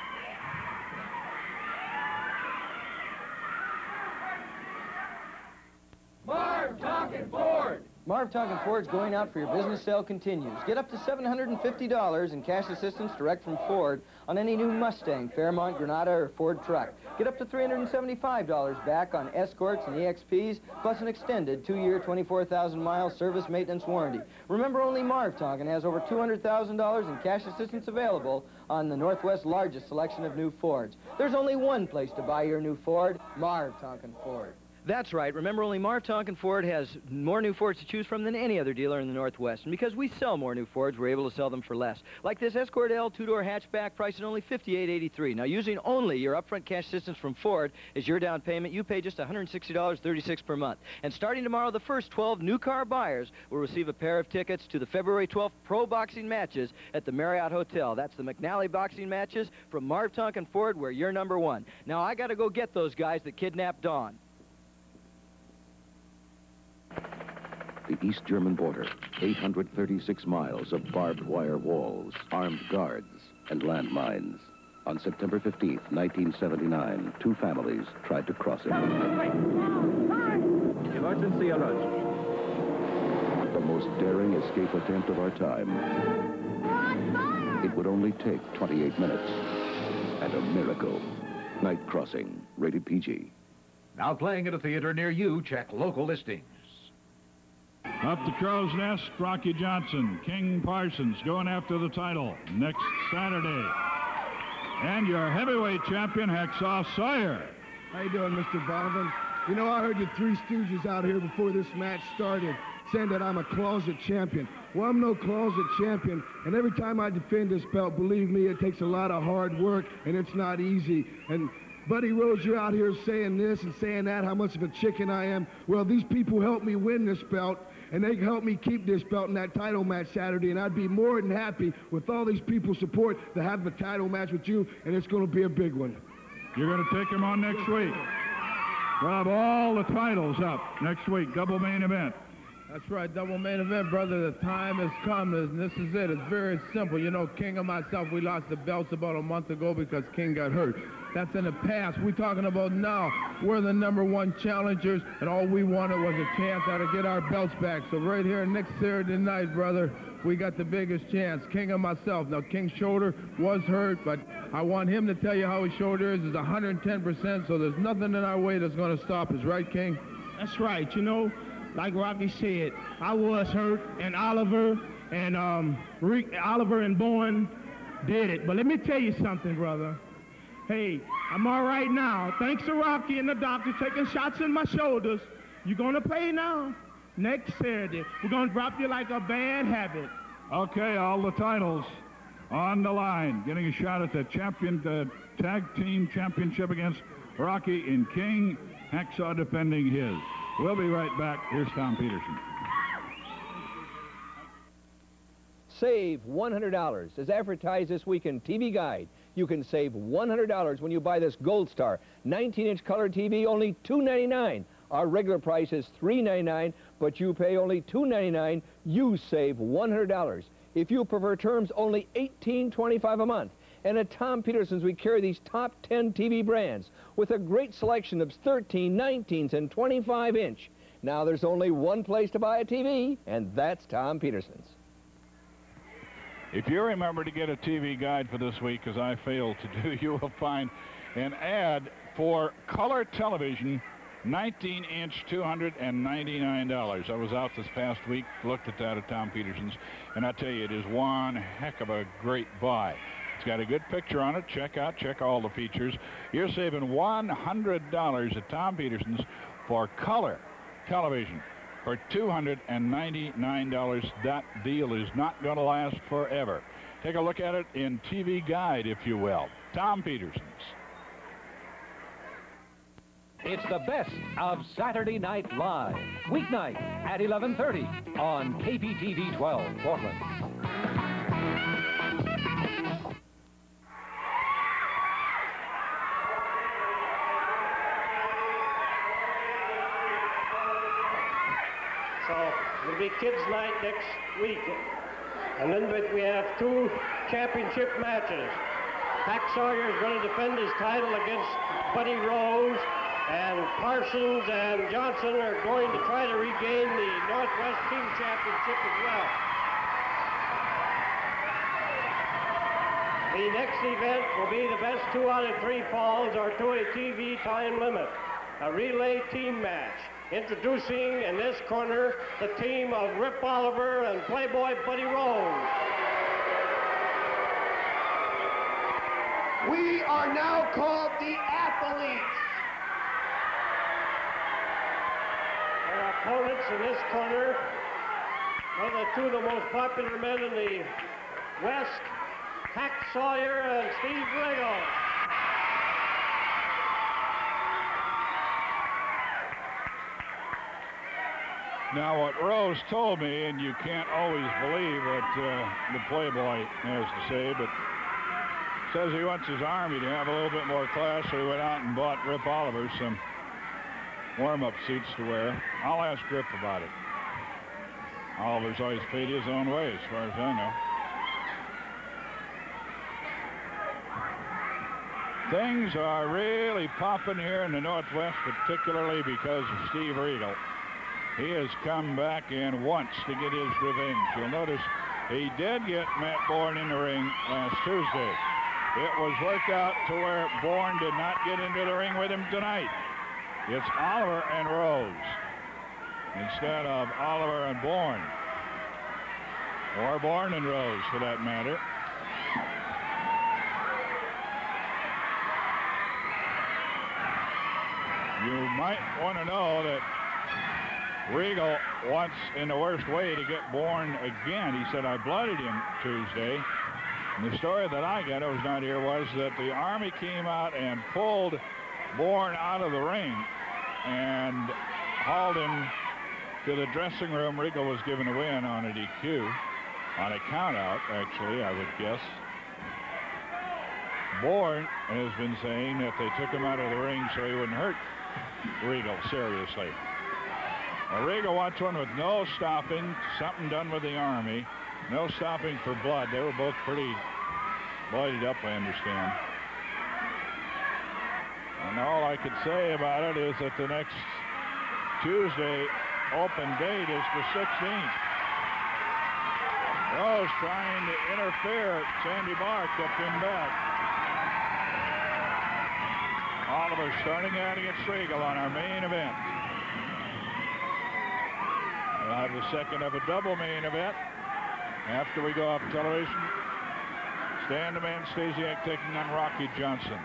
Marv Tonkin Ford! Marv Tonkin Ford's going out for your business sale continues. Get up to $750 in cash assistance direct from Ford on any new Mustang, Fairmont, Granada, or Ford truck. Get up to $375 back on Escorts and EXPs, plus an extended 2-year, 24,000-mile service maintenance warranty. Remember, only Marv Tonkin has over $200,000 in cash assistance available on the Northwest's largest selection of new Fords. There's only one place to buy your new Ford, Marv Tonkin Ford. That's right. Remember, only Marv Tonkin Ford has more new Fords to choose from than any other dealer in the Northwest. And because we sell more new Fords, we're able to sell them for less. Like this Escort L 2-door hatchback, priced at only $58.83. Now, using only your upfront cash assistance from Ford as your down payment, you pay just $160.36 per month. And starting tomorrow, the first 12 new car buyers will receive a pair of tickets to the February 12th pro boxing matches at the Marriott Hotel. That's the McNally boxing matches from Marv Tonkin Ford, where you're #1. Now, I got to go get those guys that kidnapped Dawn.
The East German border, 836 miles of barbed wire walls, armed guards, and landmines. On September 15th, 1979, 2 families tried to cross it.
Emergency alert.
The most daring escape attempt of our time. It would only take 28 minutes. And a miracle. Night Crossing, rated PG.
Now playing at a theater near you, check local listings.
Up the Crow's Nest, Rocky Johnson, King Parsons going after the title next Saturday. And your heavyweight champion, Hacksaw Sawyer.
How you doing, Mr. Donovan? You know, I heard the Three Stooges out here before this match started saying that I'm a closet champion. Well, I'm no closet champion, and every time I defend this belt, believe me, it takes a lot of hard work, and it's not easy. And Buddy Rose, you're out here saying this and saying that, how much of a chicken I am. Well, these people helped me win this belt, and they helped me keep this belt in that title match Saturday, and I'd be more than happy with all these people's support to have a title match with you, and it's going to be a big one.
You're going to take him on next week. We'll have all the titles up next week, double main event.
That's right, double main event, brother. The time has come, and this is it. It's very simple. You know, King and myself, we lost the belts about a month ago because King got hurt. That's in the past. We're talking about now. We're the #1 challengers, and all we wanted was a chance how to get our belts back. So right here next Saturday night, brother, we got the biggest chance, King and myself. Now, King's shoulder was hurt, but I want him to tell you how his shoulder is 110%, so there's nothing in our way that's going to stop us. Right, King?
That's right. You know, like Rocky said, I was hurt, and Oliver and Bourne did it. But let me tell you something, brother. Hey, I'm all right now. Thanks to Rocky and the doctor taking shots in my shoulders. You're going to pay now. Next Saturday, we're going to drop you like a bad habit.
Okay, all the titles on the line. Getting a shot at the tag team championship against Rocky and King. Hacksaw defending his. We'll be right back. Here's Tom Peterson.
Save $100. As advertised this week in TV Guide, you can save $100 when you buy this Gold Star 19-inch color TV, only $2.99. Our regular price is $3.99, but you pay only $2.99. You save $100. If you prefer terms, only $18.25 a month. And at Tom Peterson's, we carry these top 10 TV brands with a great selection of 13, 19s, and 25-inch. Now there's only one place to buy a TV, and that's Tom Peterson's.
If you remember to get a TV guide for this week, as I failed to do, you will find an ad for color television, 19-inch, $299. I was out this past week, looked at that at Tom Peterson's, and I tell you, it is one heck of a great buy. It's got a good picture on it. Check all the features. You're saving $100 at Tom Peterson's for color television for $299. That deal is not going to last forever. Take a look at it in TV Guide, if you will. Tom Peterson's.
It's the best of Saturday Night Live, weeknight at 11:30 on KPTV 12, Portland.
So it'll be kids' night next week. And then we have 2 championship matches. Hack Sawyer is going to defend his title against Buddy Rose, and Parsons and Johnson are going to try to regain the Northwest Team Championship as well. The next event will be the best 2 out of 3 falls or to a TV time limit, a relay team match. Introducing in this corner the team of Rip Oliver and Playboy Buddy Rose.
We are now called the Athletes.
Our opponents in this corner are the 2 of the most popular men in the West, Hack Sawyer and Steve Riggle.
Now, what Rose told me, and you can't always believe what the Playboy has to say, but says he wants his Army to have a little bit more class, so he went out and bought Rip Oliver some warm-up suits to wear. I'll ask Rip about it. Oliver's always paid his own way, as far as I know. Things are really popping here in the Northwest, particularly because of Steve Regal. He has come back in once to get his revenge. You'll notice he did get Matt Bourne in the ring last Tuesday. It was worked out to where Bourne did not get into the ring with him tonight. It's Oliver and Rose instead of Oliver and Bourne. Or Bourne and Rose, for that matter. You might want to know that Regal wants, in the worst way, to get Bourne again. He said, I blooded him Tuesday. And the story that I got, I was not here, was that the Army came out and pulled Bourne out of the ring and hauled him to the dressing room. Regal was given a win on a DQ, on a countout, actually, I would guess. Bourne has been saying that they took him out of the ring so he wouldn't hurt Regal seriously. Well, Regal wants one with no stopping, something done with the Army. No stopping for blood. They were both pretty bloodied up, I understand. And all I could say about it is that the next Tuesday open date is the 16th. Rose trying to interfere. Sandy Barr kept him back. Oliver starting out against Regal on our main event. We'll have the second of a double main event after we go off television. Stan the Man Stasiak taking on Rocky Johnson.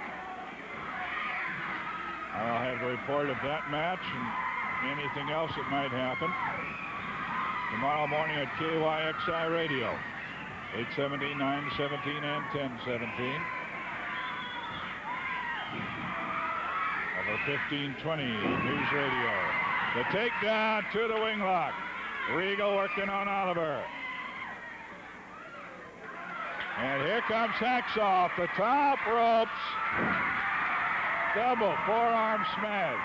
I'll have a report of that match and anything else that might happen tomorrow morning at KYXI Radio, 870, 917, and 1017. Over 1520 News Radio. The takedown to the wing lock. Regal working on Oliver. And here comes Hacksaw off the top ropes. Double forearm smash.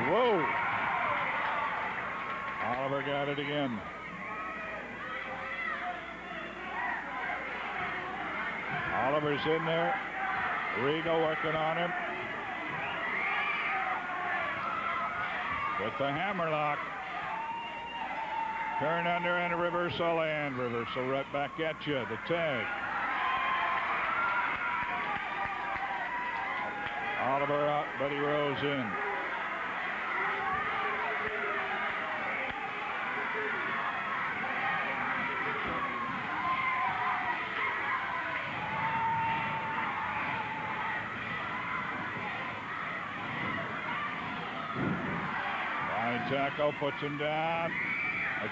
Whoa. Oliver got it again. Oliver's in there. Regal working on him with the hammerlock. Turn under and a reversal, and reversal right back at you. The tag. Oliver out, Buddy Rose in. Tackle puts him down.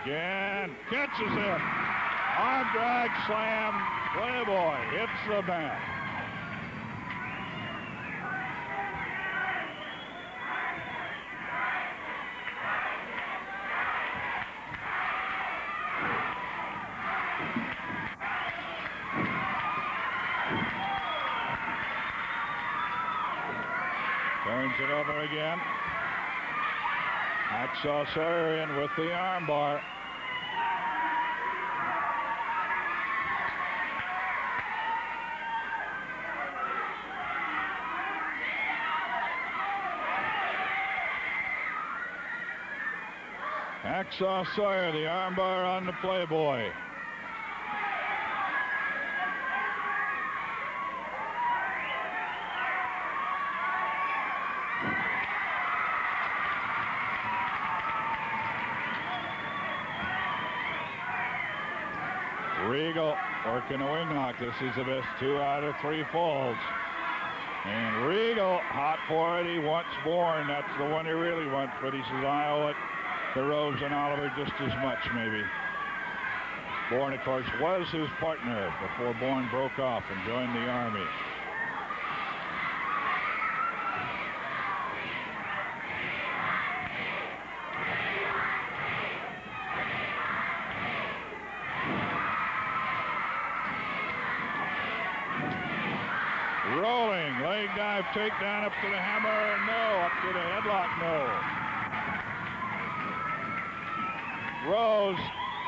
Again. Catches him. Arm drag slam. Playboy hits the mat. Turns it over again. Hacksaw Sawyer in with the armbar. Hacksaw Sawyer, the armbar on the Playboy. Regal working a wing lock. This is the best 2 out of 3 falls. And Regal, hot for it. He wants Bourne. That's the one he really wants. But he says, I owe it to Rose and Oliver just as much, maybe. Bourne, of course, was his partner before Bourne broke off and joined the Army. Rolling, leg dive, takedown up to the hammer, no. Up to the headlock, no. Rose,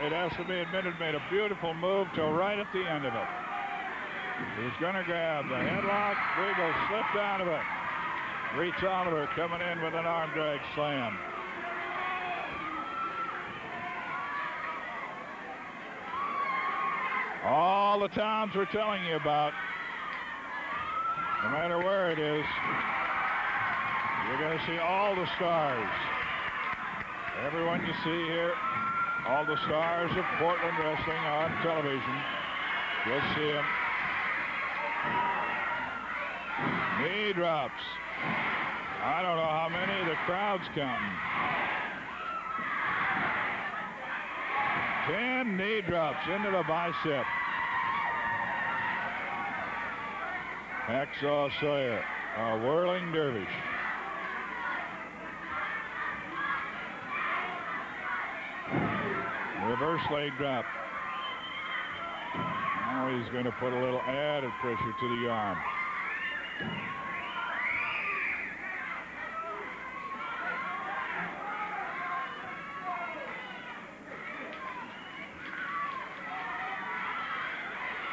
it has to be admitted, made a beautiful move till right at the end of it. He's going to grab the headlock. Regal slipped out of it. Reach Oliver coming in with an arm drag slam. All the towns we're telling you about, no matter where it is, you're going to see all the stars. Everyone you see here, all the stars of Portland wrestling on television, you'll see them. Knee drops. I don't know how many the crowd's counting. 10 knee drops into the bicep. Hacksaw Sawyer, a whirling dervish. Reverse leg drop. Now he's going to put a little added pressure to the arm.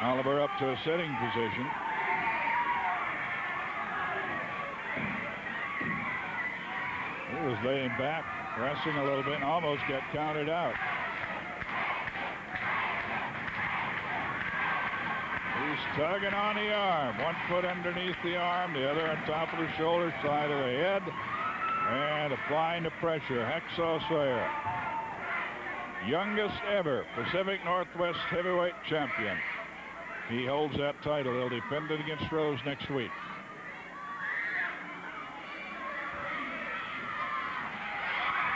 Oliver up to a sitting position. He was laying back, resting a little bit, and almost got counted out. He's tugging on the arm. One foot underneath the arm, the other on top of the shoulder, side of the head, and applying the pressure. Hacksaw Sawyer, youngest ever Pacific Northwest heavyweight champion. He holds that title. He'll defend it against Rose next week.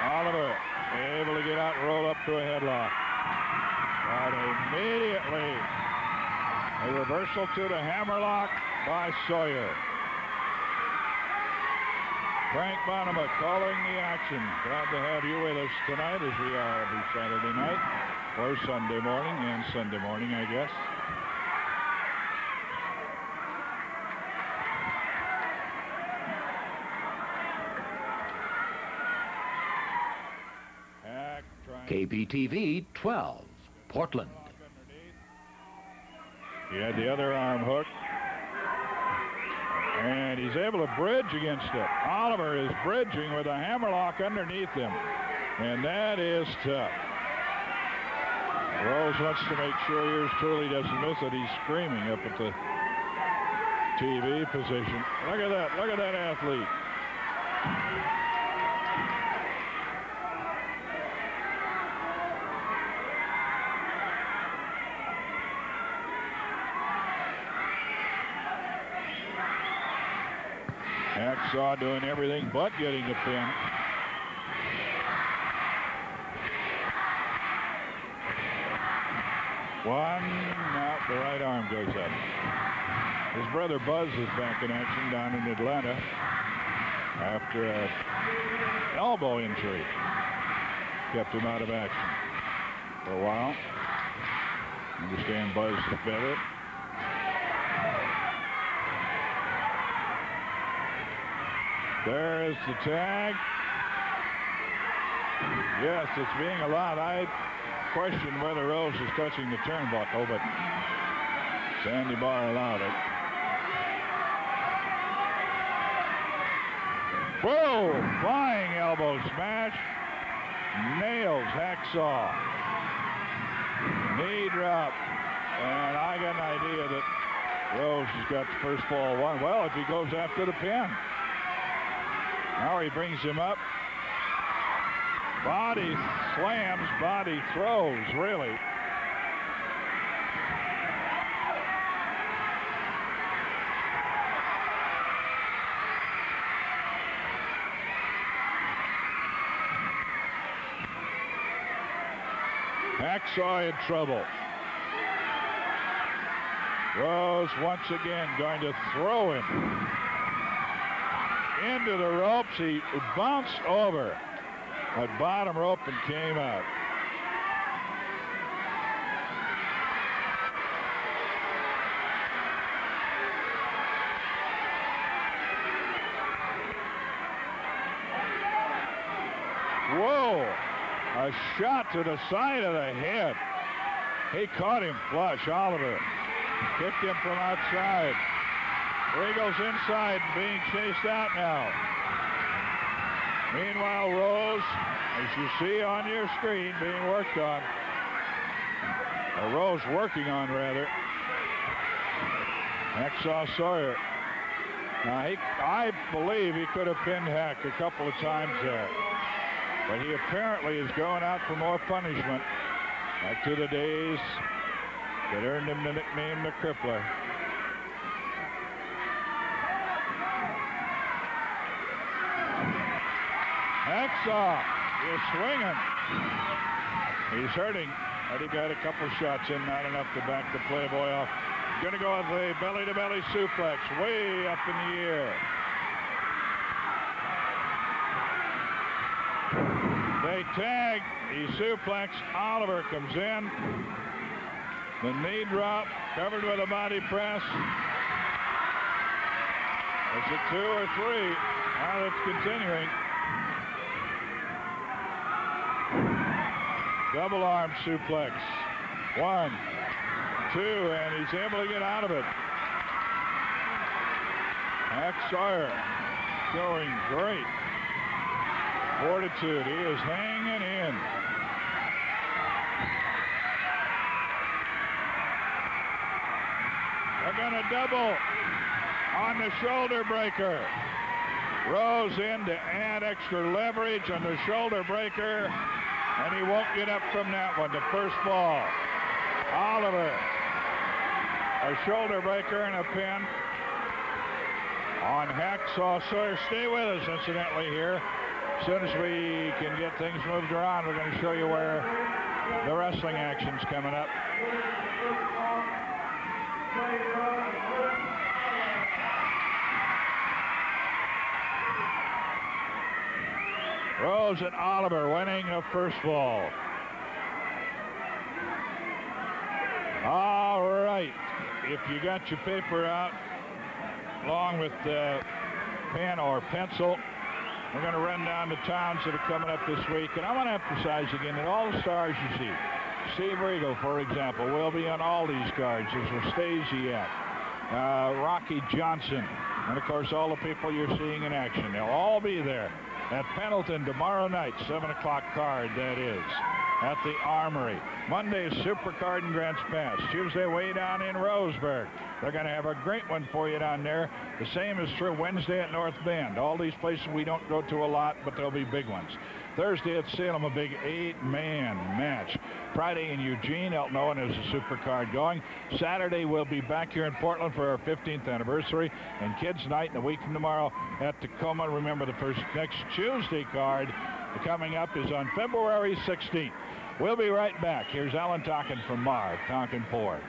Oliver able to get out and roll up to a headlock. But immediately a reversal to the hammerlock by Sawyer. Frank Bonema calling the action. Glad to have you with us tonight, as we are every Saturday night, or Sunday morning, and Sunday morning, I guess.
KPTV 12, Portland.
He had the other arm hooked. And he's able to bridge against it. Oliver is bridging with a hammerlock underneath him. And that is tough. Rose wants to make sure yours truly doesn't miss it. He's screaming up at the TV position. Look at that. Look at that athlete. Hacksaw doing everything but getting the pin. One, now the right arm goes up. His brother Buzz is back in action down in Atlanta after an elbow injury. Kept him out of action for a while. Understand Buzz is better. There's the tag. Yes, it's being allowed. I question whether Rose is touching the turnbuckle, but Sandy Barr allowed it. Whoa! Flying elbow smash. Nails Hacksaw. Knee drop. And I got an idea that Rose has got the first fall won. Well, if he goes after the pin. Now he brings him up. Body slams, body throws, really. Hacksaw in trouble. Rose once again going to throw him into the ropes. He bounced over that bottom rope and came out. Whoa! A shot to the side of the head. He caught him flush. Oliver kicked him from outside. Regal's inside, being chased out now. Meanwhile, Rose, as you see on your screen, being worked on. Or Rose working on, rather. Hacksaw Sawyer. Now, I believe he could have pinned Hack a couple of times there. But he apparently is going out for more punishment. Back to the days that earned him the nickname the Crippler. Hacksaw is swinging. He's hurting, but he got a couple shots in, not enough to back the Playboy off. Going to go with the belly-to-belly suplex way up in the air. They tag. He suplex. Oliver comes in. The knee drop covered with a body press. Is it 2 or 3? Now it's continuing. Double arm suplex. 1, 2, and he's able to get out of it. Hack Sawyer showing great fortitude. He is hanging in. They're going to double on the shoulder breaker. Rose in to add extra leverage on the shoulder breaker, and he won't get up from that one. The first fall. Oliver, a shoulder breaker and a pin on Hacksaw Sawyer. Stay with us, incidentally, here. As soon as we can get things moved around, we're going to show you where the wrestling action's coming up. Rose and Oliver winning the first fall. All right. If you got your paper out, along with pen or pencil, we're going to run down the towns that are coming up this week. And I want to emphasize again that all the stars you see, Steve Regal, for example, will be on all these cards. There's Stasiak, Rocky Johnson, and, of course, all the people you're seeing in action. They'll all be there at Pendleton tomorrow night, 7 o'clock card, that is, at the Armory. Monday is Supercard in Grants Pass. Tuesday, way down in Roseburg. They're going to have a great one for you down there. The same is true Wednesday at North Bend. All these places we don't go to a lot, but they'll be big ones. Thursday at Salem, a big 8-man match. Friday in Eugene, Elton Owen is a Supercard going. Saturday, we'll be back here in Portland for our 15th anniversary. And Kids Night, and a week from tomorrow at Tacoma. Remember, the next Tuesday card coming up is on February 16th. We'll be right back. Here's Alan Tonkin from Marv Tonkin Ford.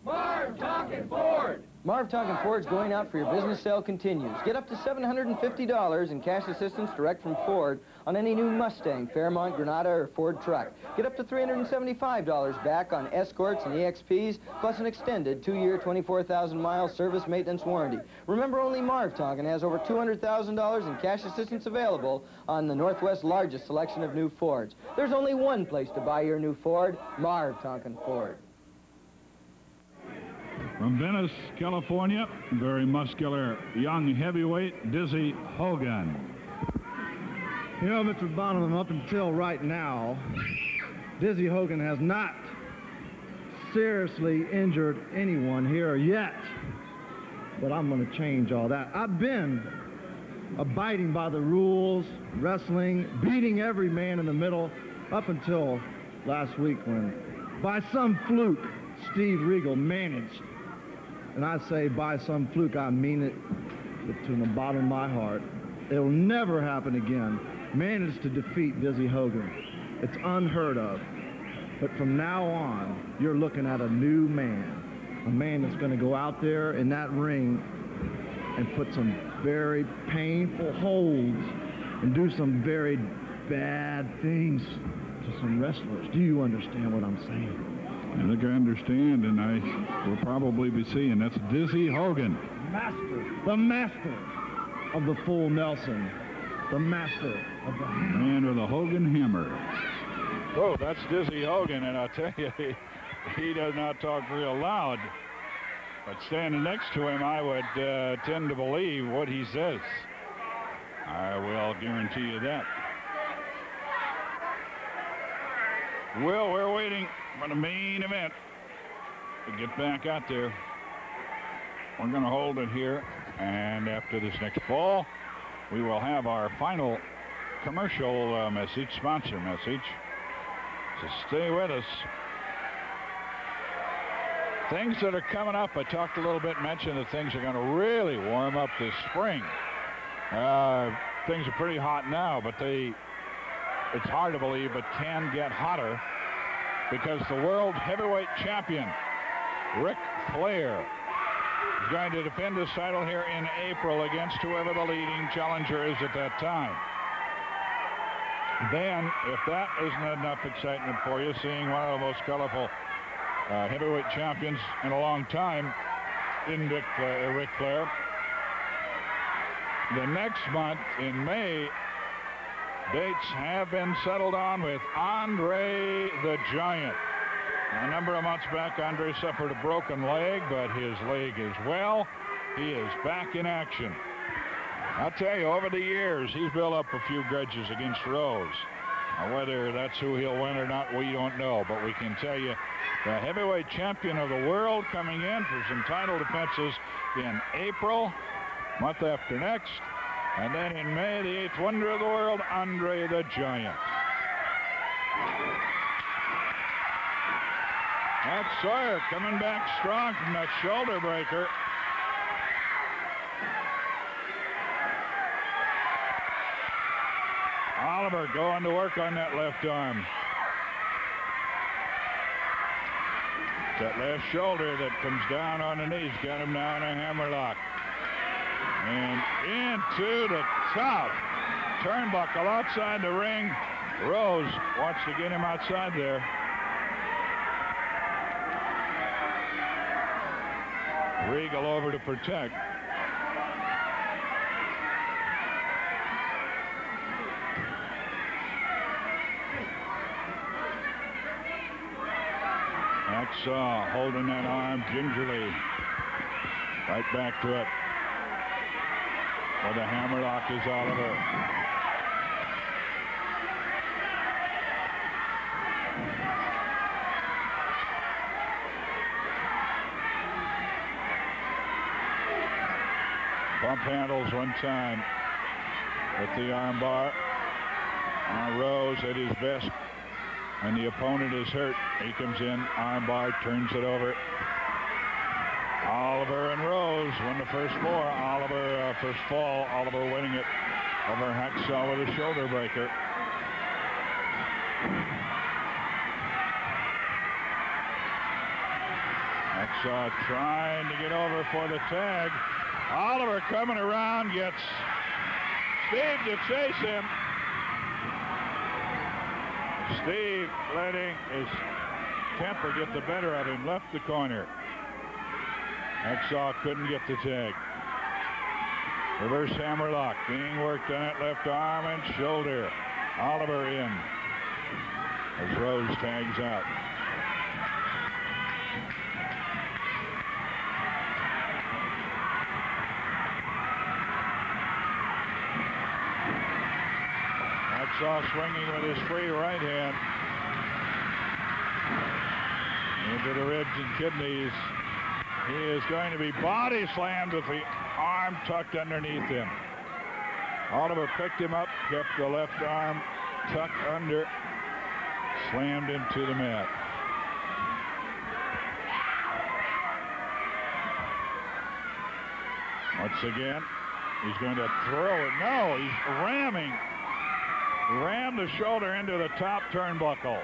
Marv Tonkin Ford! Marv Tonkin Ford's going out for your business sale continues. Get up to $750 in cash assistance direct from Ford on any new Mustang, Fairmont, Granada, or Ford truck. Get up to $375 back on Escorts and EXPs, plus an extended 2-year, 24,000-mile service maintenance warranty. Remember, only Marv Tonkin has over $200,000 in cash assistance available on the Northwest's largest selection of new Fords. There's only one place to buy your new Ford, Marv Tonkin Ford.
From Venice, California, very muscular young heavyweight, Dizzy Hogan.
You know, Mr. Bonham, up until right now, Dizzy Hogan has not seriously injured anyone here yet. But I'm going to change all that. I've been abiding by the rules, wrestling, beating every man in the middle up until last week when, by some fluke, Steve Regal managed. And I say by some fluke, I mean it to the bottom of my heart. It'll never happen again. Managed to defeat Dizzy Hogan. It's unheard of. But from now on, you're looking at a new man. A man that's going to go out there in that ring and put some very painful holds and do some very bad things to some wrestlers. Do you understand what I'm saying?
I think I understand, and I will probably be seeing. That's Dizzy Hogan.
The master of the full Nelson. the master of the hammer.
Man with a Hogan hammer. Oh, that's Dizzy Hogan, and I'll tell you, he does not talk real loud. But standing next to him, I would tend to believe what he says. I will guarantee you that. Well, we're waiting for the main event to get back out there. We're going to hold it here, and after this next fall, we will have our final commercial message, sponsor message. So stay with us. Things that are coming up, I talked a little bit, mentioned that things are going to really warm up this spring. Things are pretty hot now, but it's hard to believe it can get hotter because the world heavyweight champion, Ric Flair, is going to defend his title here in April against whoever the leading challenger is at that time. Then, if that isn't enough excitement for you, seeing one of the most colorful heavyweight champions in a long time in Ric Flair, the next month in May, dates have been settled on with Andre the Giant. A number of months back, Andre suffered a broken leg, but his leg is well. He is back in action. I'll tell you, over the years, he's built up a few grudges against Rose. Now, whether that's who he'll win or not, we don't know. But we can tell you, the heavyweight champion of the world coming in for some title defenses in April, month after next. And then in May, the eighth wonder of the world, Andre the Giant. That's Sawyer coming back strong from that shoulder breaker. Oliver going to work on that left arm. That left shoulder that comes down on the knees, got him now in a hammerlock. And into the top turnbuckle outside the ring. Rose wants to get him outside there. Regal over to protect. Hacksaw holding that arm gingerly. Right back to it. Where the hammerlock is Oliver. Bump handles one time with the arm bar. Rose at his best. And the opponent is hurt. He comes in, arm bar, turns it over. Oliver and Rose win the first four. First fall, Oliver winning it over Hacksaw with a shoulder breaker. Hacksaw trying to get over for the tag. Oliver coming around, gets Steve to chase him. Steve letting his temper get the better of him, left the corner. Hacksaw couldn't get the tag. Reverse hammerlock being worked on that left arm and shoulder. Oliver in as Rose tags out. Hacksaw swinging with his free right hand into the ribs and kidneys. He is going to be body slammed with the arm tucked underneath him. Oliver picked him up, kept the left arm tucked under, slammed him to the mat. Once again, he's going to throw it. No, he's ramming. Rammed the shoulder into the top turnbuckle.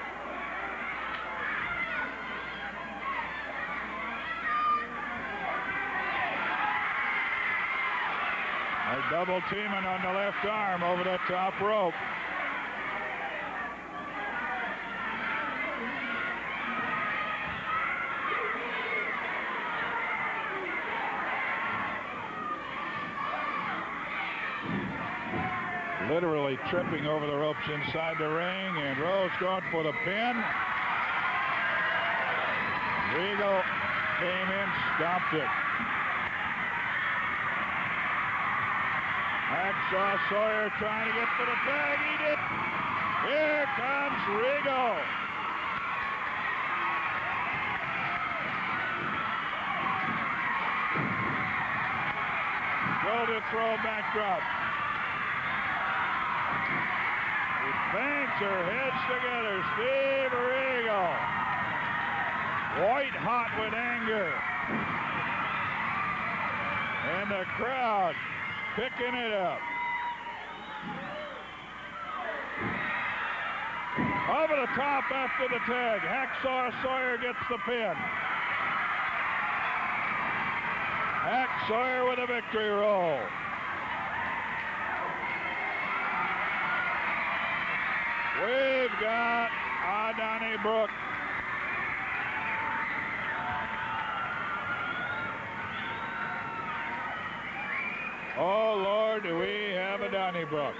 Double teaming on the left arm over that top rope. literally tripping over the ropes inside the ring, and Rose going for the pin. Regal came in, stopped it. Hacksaw Sawyer trying to get for the tag. He did. Here comes Regal. Shoulder throw, backdrop. He bangs her heads together. Steve Regal. White hot with anger. And the crowd picking it up. Over the top after the tag. Hacksaw Sawyer gets the pin. Hack Sawyer with a victory roll. We've got Donnybrook. Oh, Lord, do we have a Donnybrook.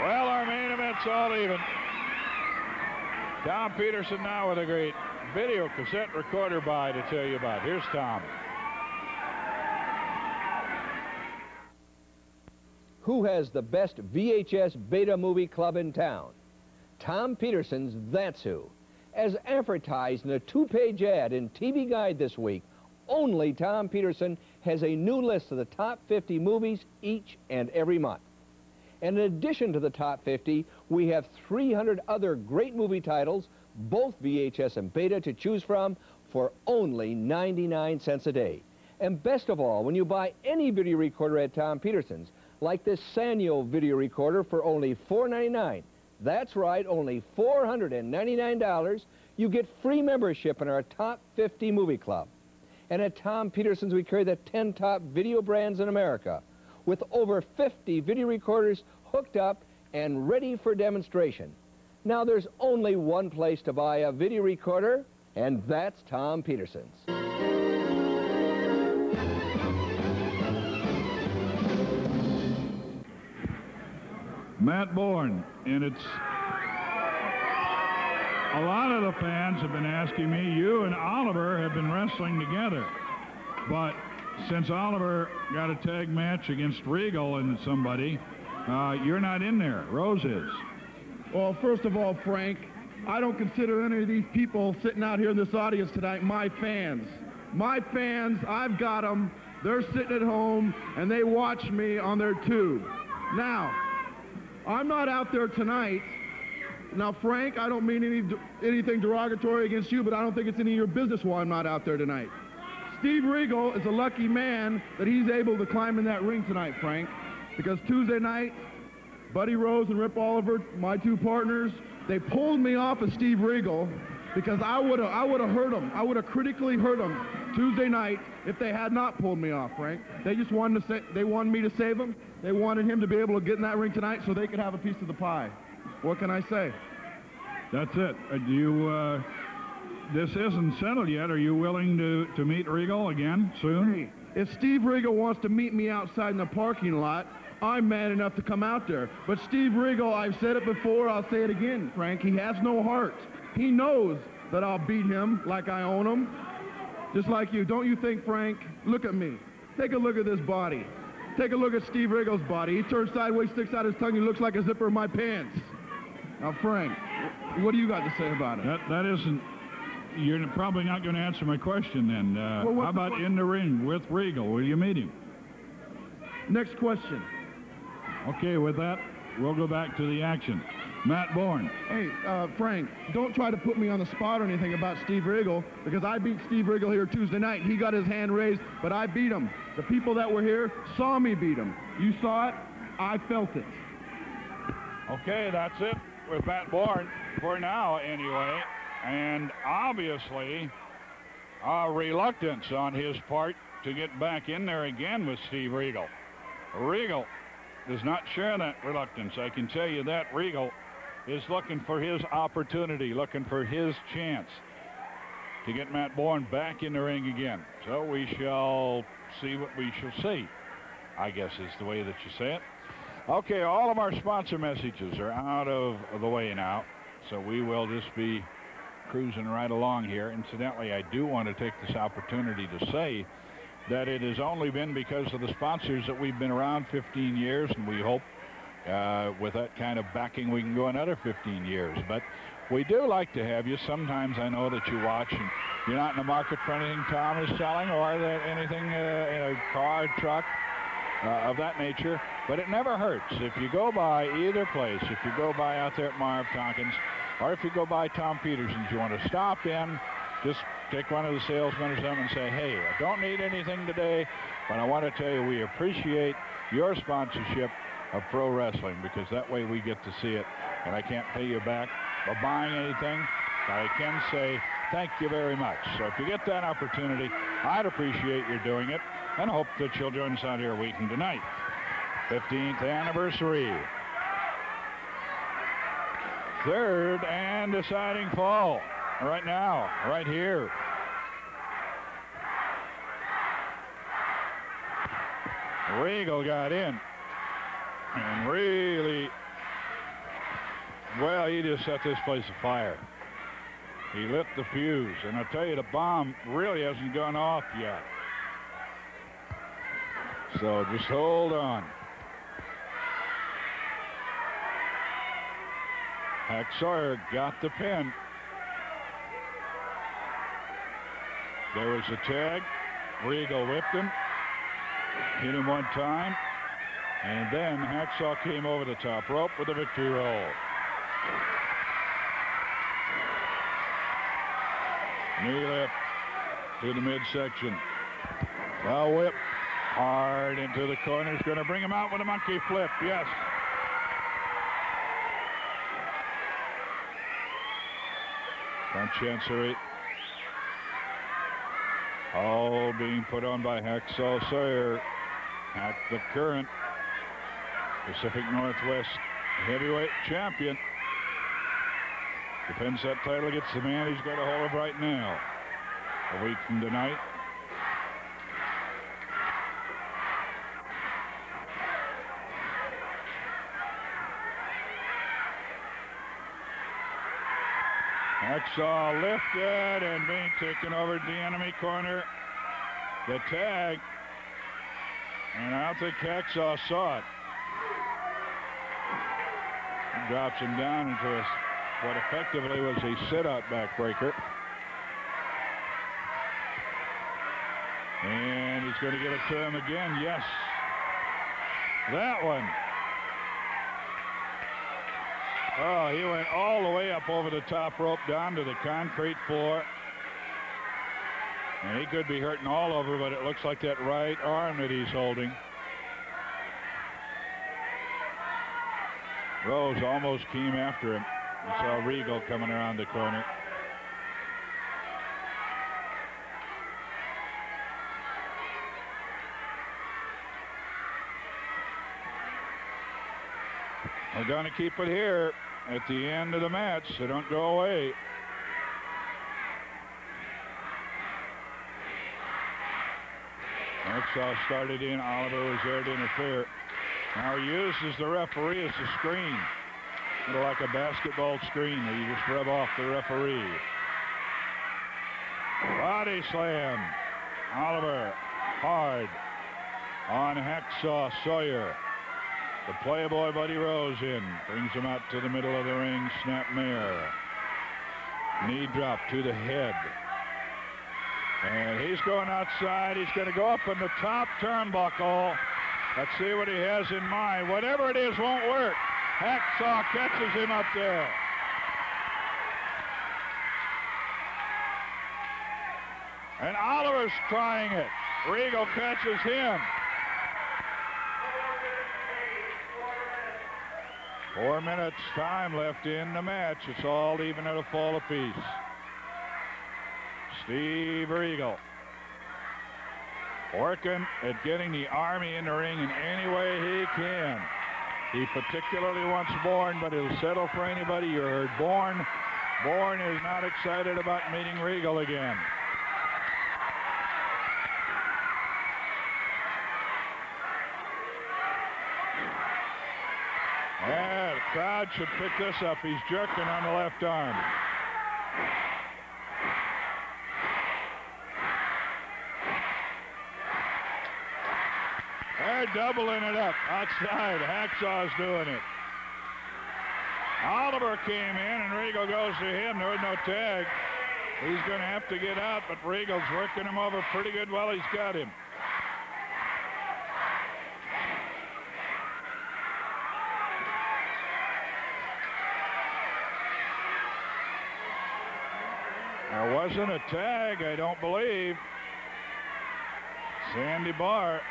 Well, our main event's all even. Tom Peterson now with a great video cassette recorder buy to tell you about. Here's Tom.
Who has the best VHS beta movie club in town? Tom Peterson's That's Who. As advertised in a 2-page ad in TV Guide this week, only Tom Peterson has a new list of the top 50 movies each and every month. And in addition to the top 50, we have 300 other great movie titles, both VHS and beta, to choose from for only 99 cents a day. And best of all, when you buy any video recorder at Tom Peterson's, like this Sanyo video recorder for only $4.99, that's right, only $499, you get free membership in our top 50 movie club. And at Tom Peterson's, we carry the 10 top video brands in America, with over 50 video recorders hooked up and ready for demonstration. Now, there's only one place to buy a video recorder, and that's Tom Peterson's.
Matt Bourne, and it's a lot of the fans have been asking me, you and Oliver have been wrestling together, but since Oliver got a tag match against Regal and somebody, you're not in there. Rose is.
Well, first of all, Frank, I don't consider any of these people sitting out here in this audience tonight my fans. My fans, I've got them. They're sitting at home, and they watch me on their tube. Now, I'm not out there tonight. Now, Frank, I don't mean anything derogatory against you, but I don't think it's any of your business why I'm not out there tonight. Steve Regal is a lucky man that he's able to climb in that ring tonight, Frank, because Tuesday night, Buddy Rose and Rip Oliver, my two partners, they pulled me off of Steve Regal because I would have hurt him. I would have critically hurt him Tuesday night if they had not pulled me off, Frank. They just wanted me to save him. They wanted him to be able to get in that ring tonight so they could have a piece of the pie. What can I say?
That's it. This isn't settled yet. Are you willing to meet Regal again soon?
Hey, if Steve Regal wants to meet me outside in the parking lot, I'm man enough to come out there. But Steve Regal, I've said it before, I'll say it again, Frank, he has no heart. He knows that I'll beat him like I own him, just like you. Don't you think, Frank? Look at me. Take a look at this body. Take a look at Steve Regal's body. He turns sideways, sticks out his tongue, he looks like a zipper in my pants. Now, Frank, what do you got to say about it?
That isn't... You're probably not going to answer my question then. How about in the ring with Regal? Will you meet him?
Next question.
Okay, with that, we'll go back to the action. Matt Bourne.
Hey, Frank, don't try to put me on the spot or anything about Steve Regal, because I beat Steve Regal here Tuesday night. He got his hand raised, but I beat him. The people that were here saw me beat him. You saw it. I felt it.
Okay, that's it with Matt Bourne for now, anyway. And obviously, a reluctance on his part to get back in there again with Steve Regal. Regal does not share that reluctance. I can tell you that. Regal is looking for his opportunity, looking for his chance. to get Matt Bourne back in the ring again. So we shall see what we shall see, I guess is the way that you say it. Okay, all of our sponsor messages are out of the way now, so we will just be cruising right along here. Incidentally, I do want to take this opportunity to say that it has only been because of the sponsors that we've been around 15 years, and we hope with that kind of backing we can go another 15 years. But we do like to have you. Sometimes I know that you watch and you're not in the market for anything Tom is selling or that anything in a car, truck, of that nature. But it never hurts. If you go by either place, if you go by out there at Marv Tonkins, or if you go by Tom Peterson's, you want to stop in, just take one of the salesmen or something and say, hey, I don't need anything today, but I want to tell you we appreciate your sponsorship of pro wrestling, because that way we get to see it. And I can't pay you back by buying anything, but I can say thank you very much. So if you get that opportunity, I'd appreciate your doing it, and hope that you'll join us out here a week from tonight. 15th anniversary. Third and deciding fall right now, right here. Regal got in and really, well, he just set this place afire. He lit the fuse, and I tell you, the bomb really hasn't gone off yet. So just hold on. Hack Sawyer got the pin. There was a tag. Regal whipped him. Hit him one time. And then Hacksaw came over the top rope with a victory roll. Knee lift to the midsection. A whip hard into the corner. He's going to bring him out with a monkey flip. Yes. Front chancery. All being put on by Hacksaw Sawyer. Hack the current Pacific Northwest heavyweight champion. Defends that title against the man he's got a hold of right now. A week from tonight. Hacksaw lifted and being taken over to the enemy corner. The tag. And I don't think Hacksaw saw it. He drops him down into what effectively was a sit-out backbreaker. And he's going to give it to him again. Yes. That one. Oh, he went all the way up over the top rope down to the concrete floor. And he could be hurting all over, but it looks like that right arm that he's holding. Rose almost came after him. We saw Regal coming around the corner. We're going to keep it here at the end of the match, so don't go away. Hacksaw started in. Oliver was there to interfere. Now he uses the referee as a screen. Sort of like a basketball screen where you just rub off the referee. Body slam. Oliver hard on Hacksaw Sawyer. The Playboy Buddy Rose in. Brings him out to the middle of the ring. Snap mare. Knee drop to the head. And he's going outside. He's going to go up in the top turnbuckle. Let's see what he has in mind. Whatever it is won't work. Hacksaw catches him up there. And Oliver's trying it. Regal catches him. 4 minutes time left in the match. It's all even at a fall apiece. Steve Regal working at getting the Army in the ring in any way he can. He particularly wants Bourne, but he'll settle for anybody. You heard Bourne Bourne is not excited about meeting Regal again. Yeah, the crowd should pick this up. He's jerking on the left arm. They're doubling it up outside. Hacksaw's doing it. Oliver came in, and Regal goes to him. There was no tag. He's going to have to get out, but Regal's working him over pretty good while he's got him. There wasn't a tag, I don't believe. Sandy Barr.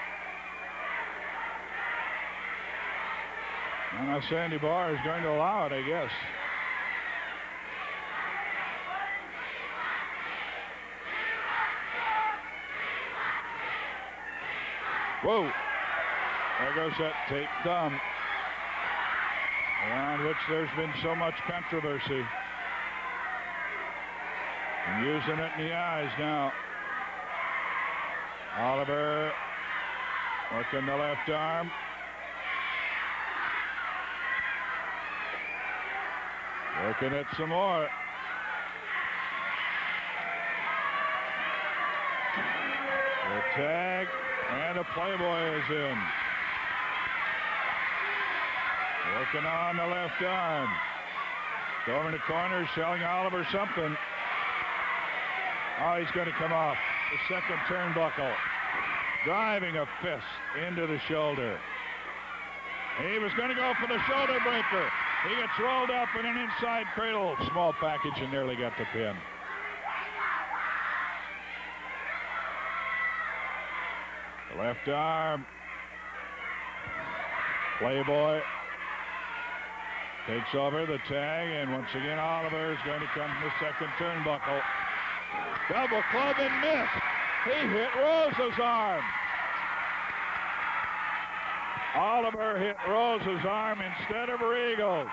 And now Sandy Barr is going to allow it, I guess. Whoa. There goes that taped thumb, around which there's been so much controversy. And using it in the eyes now. Oliver working the left arm. Working it some more. The tag, and a Playboy is in. Working on the left arm. Going in the corner, showing Oliver something. Oh, he's going to come off the second turnbuckle. Driving a fist into the shoulder. He was going to go for the shoulder breaker. He gets rolled up in an inside cradle. Small package and nearly got the pin. The left arm. Playboy takes over the tag, and once again Oliver is going to come to the second turnbuckle. Double club and miss. He hit Rose's arm. Oliver hit Rose's arm instead of Regal's.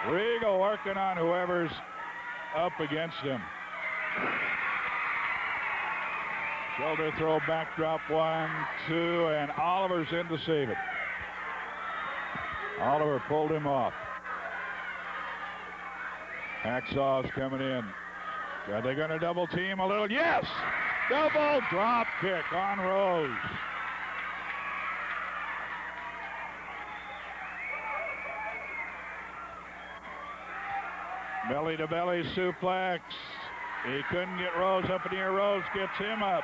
Regal working on whoever's up against him. Shoulder throw, backdrop, 1, 2, and Oliver's in to save it. Oliver pulled him off. Hacksaw's coming in. Are they going to double team a little? Yes! Double drop kick on Rose. Belly to belly suplex. He couldn't get Rose up in the air. Rose gets him up.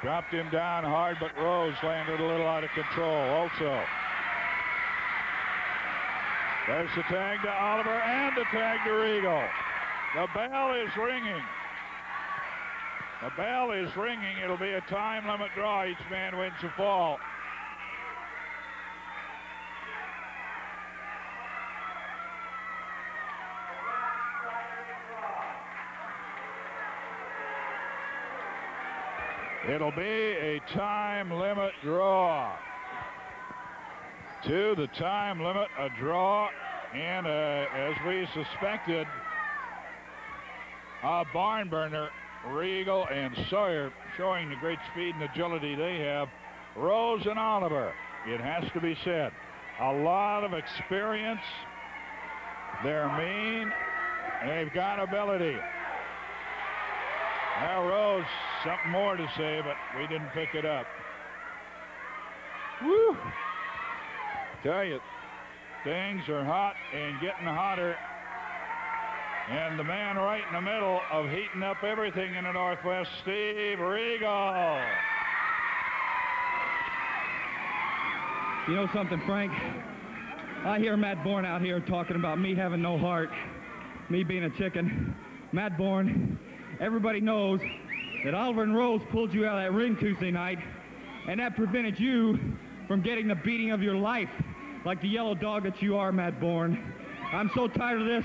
Dropped him down hard, but Rose landed a little out of control also. There's the tag to Oliver and the tag to Regal. The bell is ringing. The bell is ringing. It'll be a time limit draw. Each man wins a fall. It'll be a time limit draw. To the time limit, a draw, and as we suspected, a barn burner. Regal and Sawyer showing the great speed and agility they have. Rose and Oliver, it has to be said, a lot of experience. They're mean, and they've got ability. Now Rose, something more to say, but we didn't pick it up. Woo! Tell you, things are hot and getting hotter. And the man right in the middle of heating up everything in the Northwest, Steve Regal.
You know something, Frank? I hear Matt Bourne out here talking about me having no heart, me being a chicken. Matt Bourne, everybody knows that Oliver and Rose pulled you out of that ring Tuesday night, and that prevented you from getting the beating of your life like the yellow dog that you are, Matt Bourne. I'm so tired of this.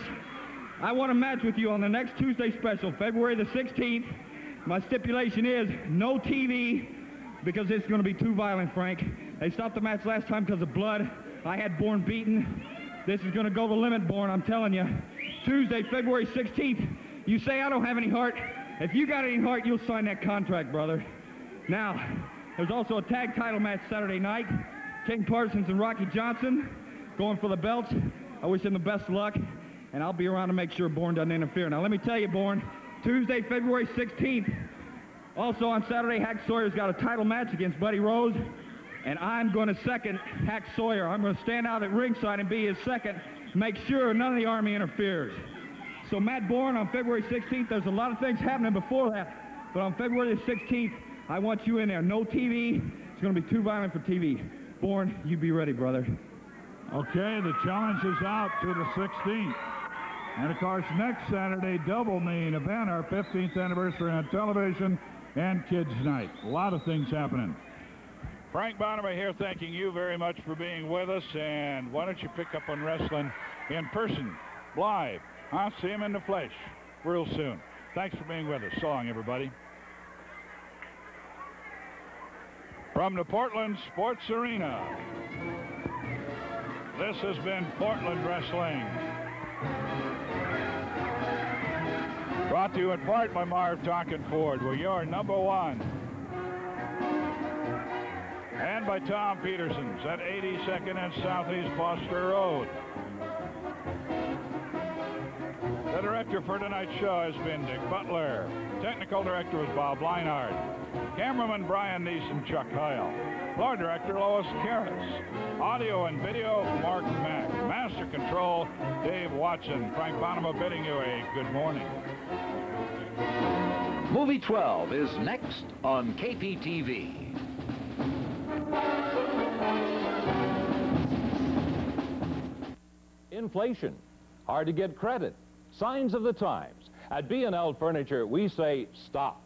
I want a match with you on the next Tuesday special, February the 16th. My stipulation is no TV, because it's going to be too violent, Frank. They stopped the match last time because of blood. I had Bourne beaten. This is going to go the limit, Bourne, I'm telling you. Tuesday, February 16th. You say I don't have any heart. If you got any heart, you'll sign that contract, brother. Now, there's also a tag title match Saturday night. King Parsons and Rocky Johnson going for the belts. I wish them the best of luck, and I'll be around to make sure Bourne doesn't interfere. Now, let me tell you, Bourne, Tuesday, February 16th. Also on Saturday, Hack Sawyer's got a title match against Buddy Rose, and I'm going to second Hack Sawyer. I'm going to stand out at ringside and be his second, make sure none of the Army interferes. So Matt Bourne on February 16th, there's a lot of things happening before that, but on February the 16th, I want you in there. No TV. It's going to be too violent for TV. Bourne, you be ready, brother.
Okay, the challenge is out to the 16th. And, of course, next Saturday, double main event, our 15th anniversary on television and Kids Night. A lot of things happening. Frank Bonimer here, thanking you very much for being with us. And why don't you pick up on wrestling in person, live. I'll see him in the flesh real soon. Thanks for being with us. So long, everybody. From the Portland Sports Arena, this has been Portland Wrestling. Brought to you in part by Marv Tonkin Ford, where you're #1. And by Tom Peterson's at 82nd and Southeast Foster Road. The director for tonight's show has been Dick Butler. Technical director was Bob Leinart. Cameraman Brian Neeson, Chuck Heil. Floor director Lois Karras. Audio and video Mark Mack. Master control Dave Watson. Frank Bonimer bidding you a good morning.
Movie 12 is next on KPTV.
Inflation, hard to get credit, signs of the times. At B&L Furniture, we say stop.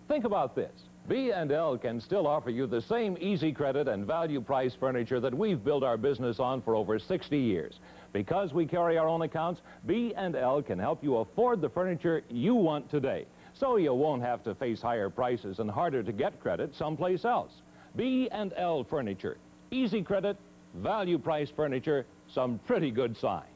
Think about this. B&L can still offer you the same easy credit and value price furniture that we've built our business on for over 60 years. Because we carry our own accounts, B&L can help you afford the furniture you want today, so you won't have to face higher prices and harder to get credit someplace else. B&L Furniture, easy credit, value price furniture, some pretty good signs.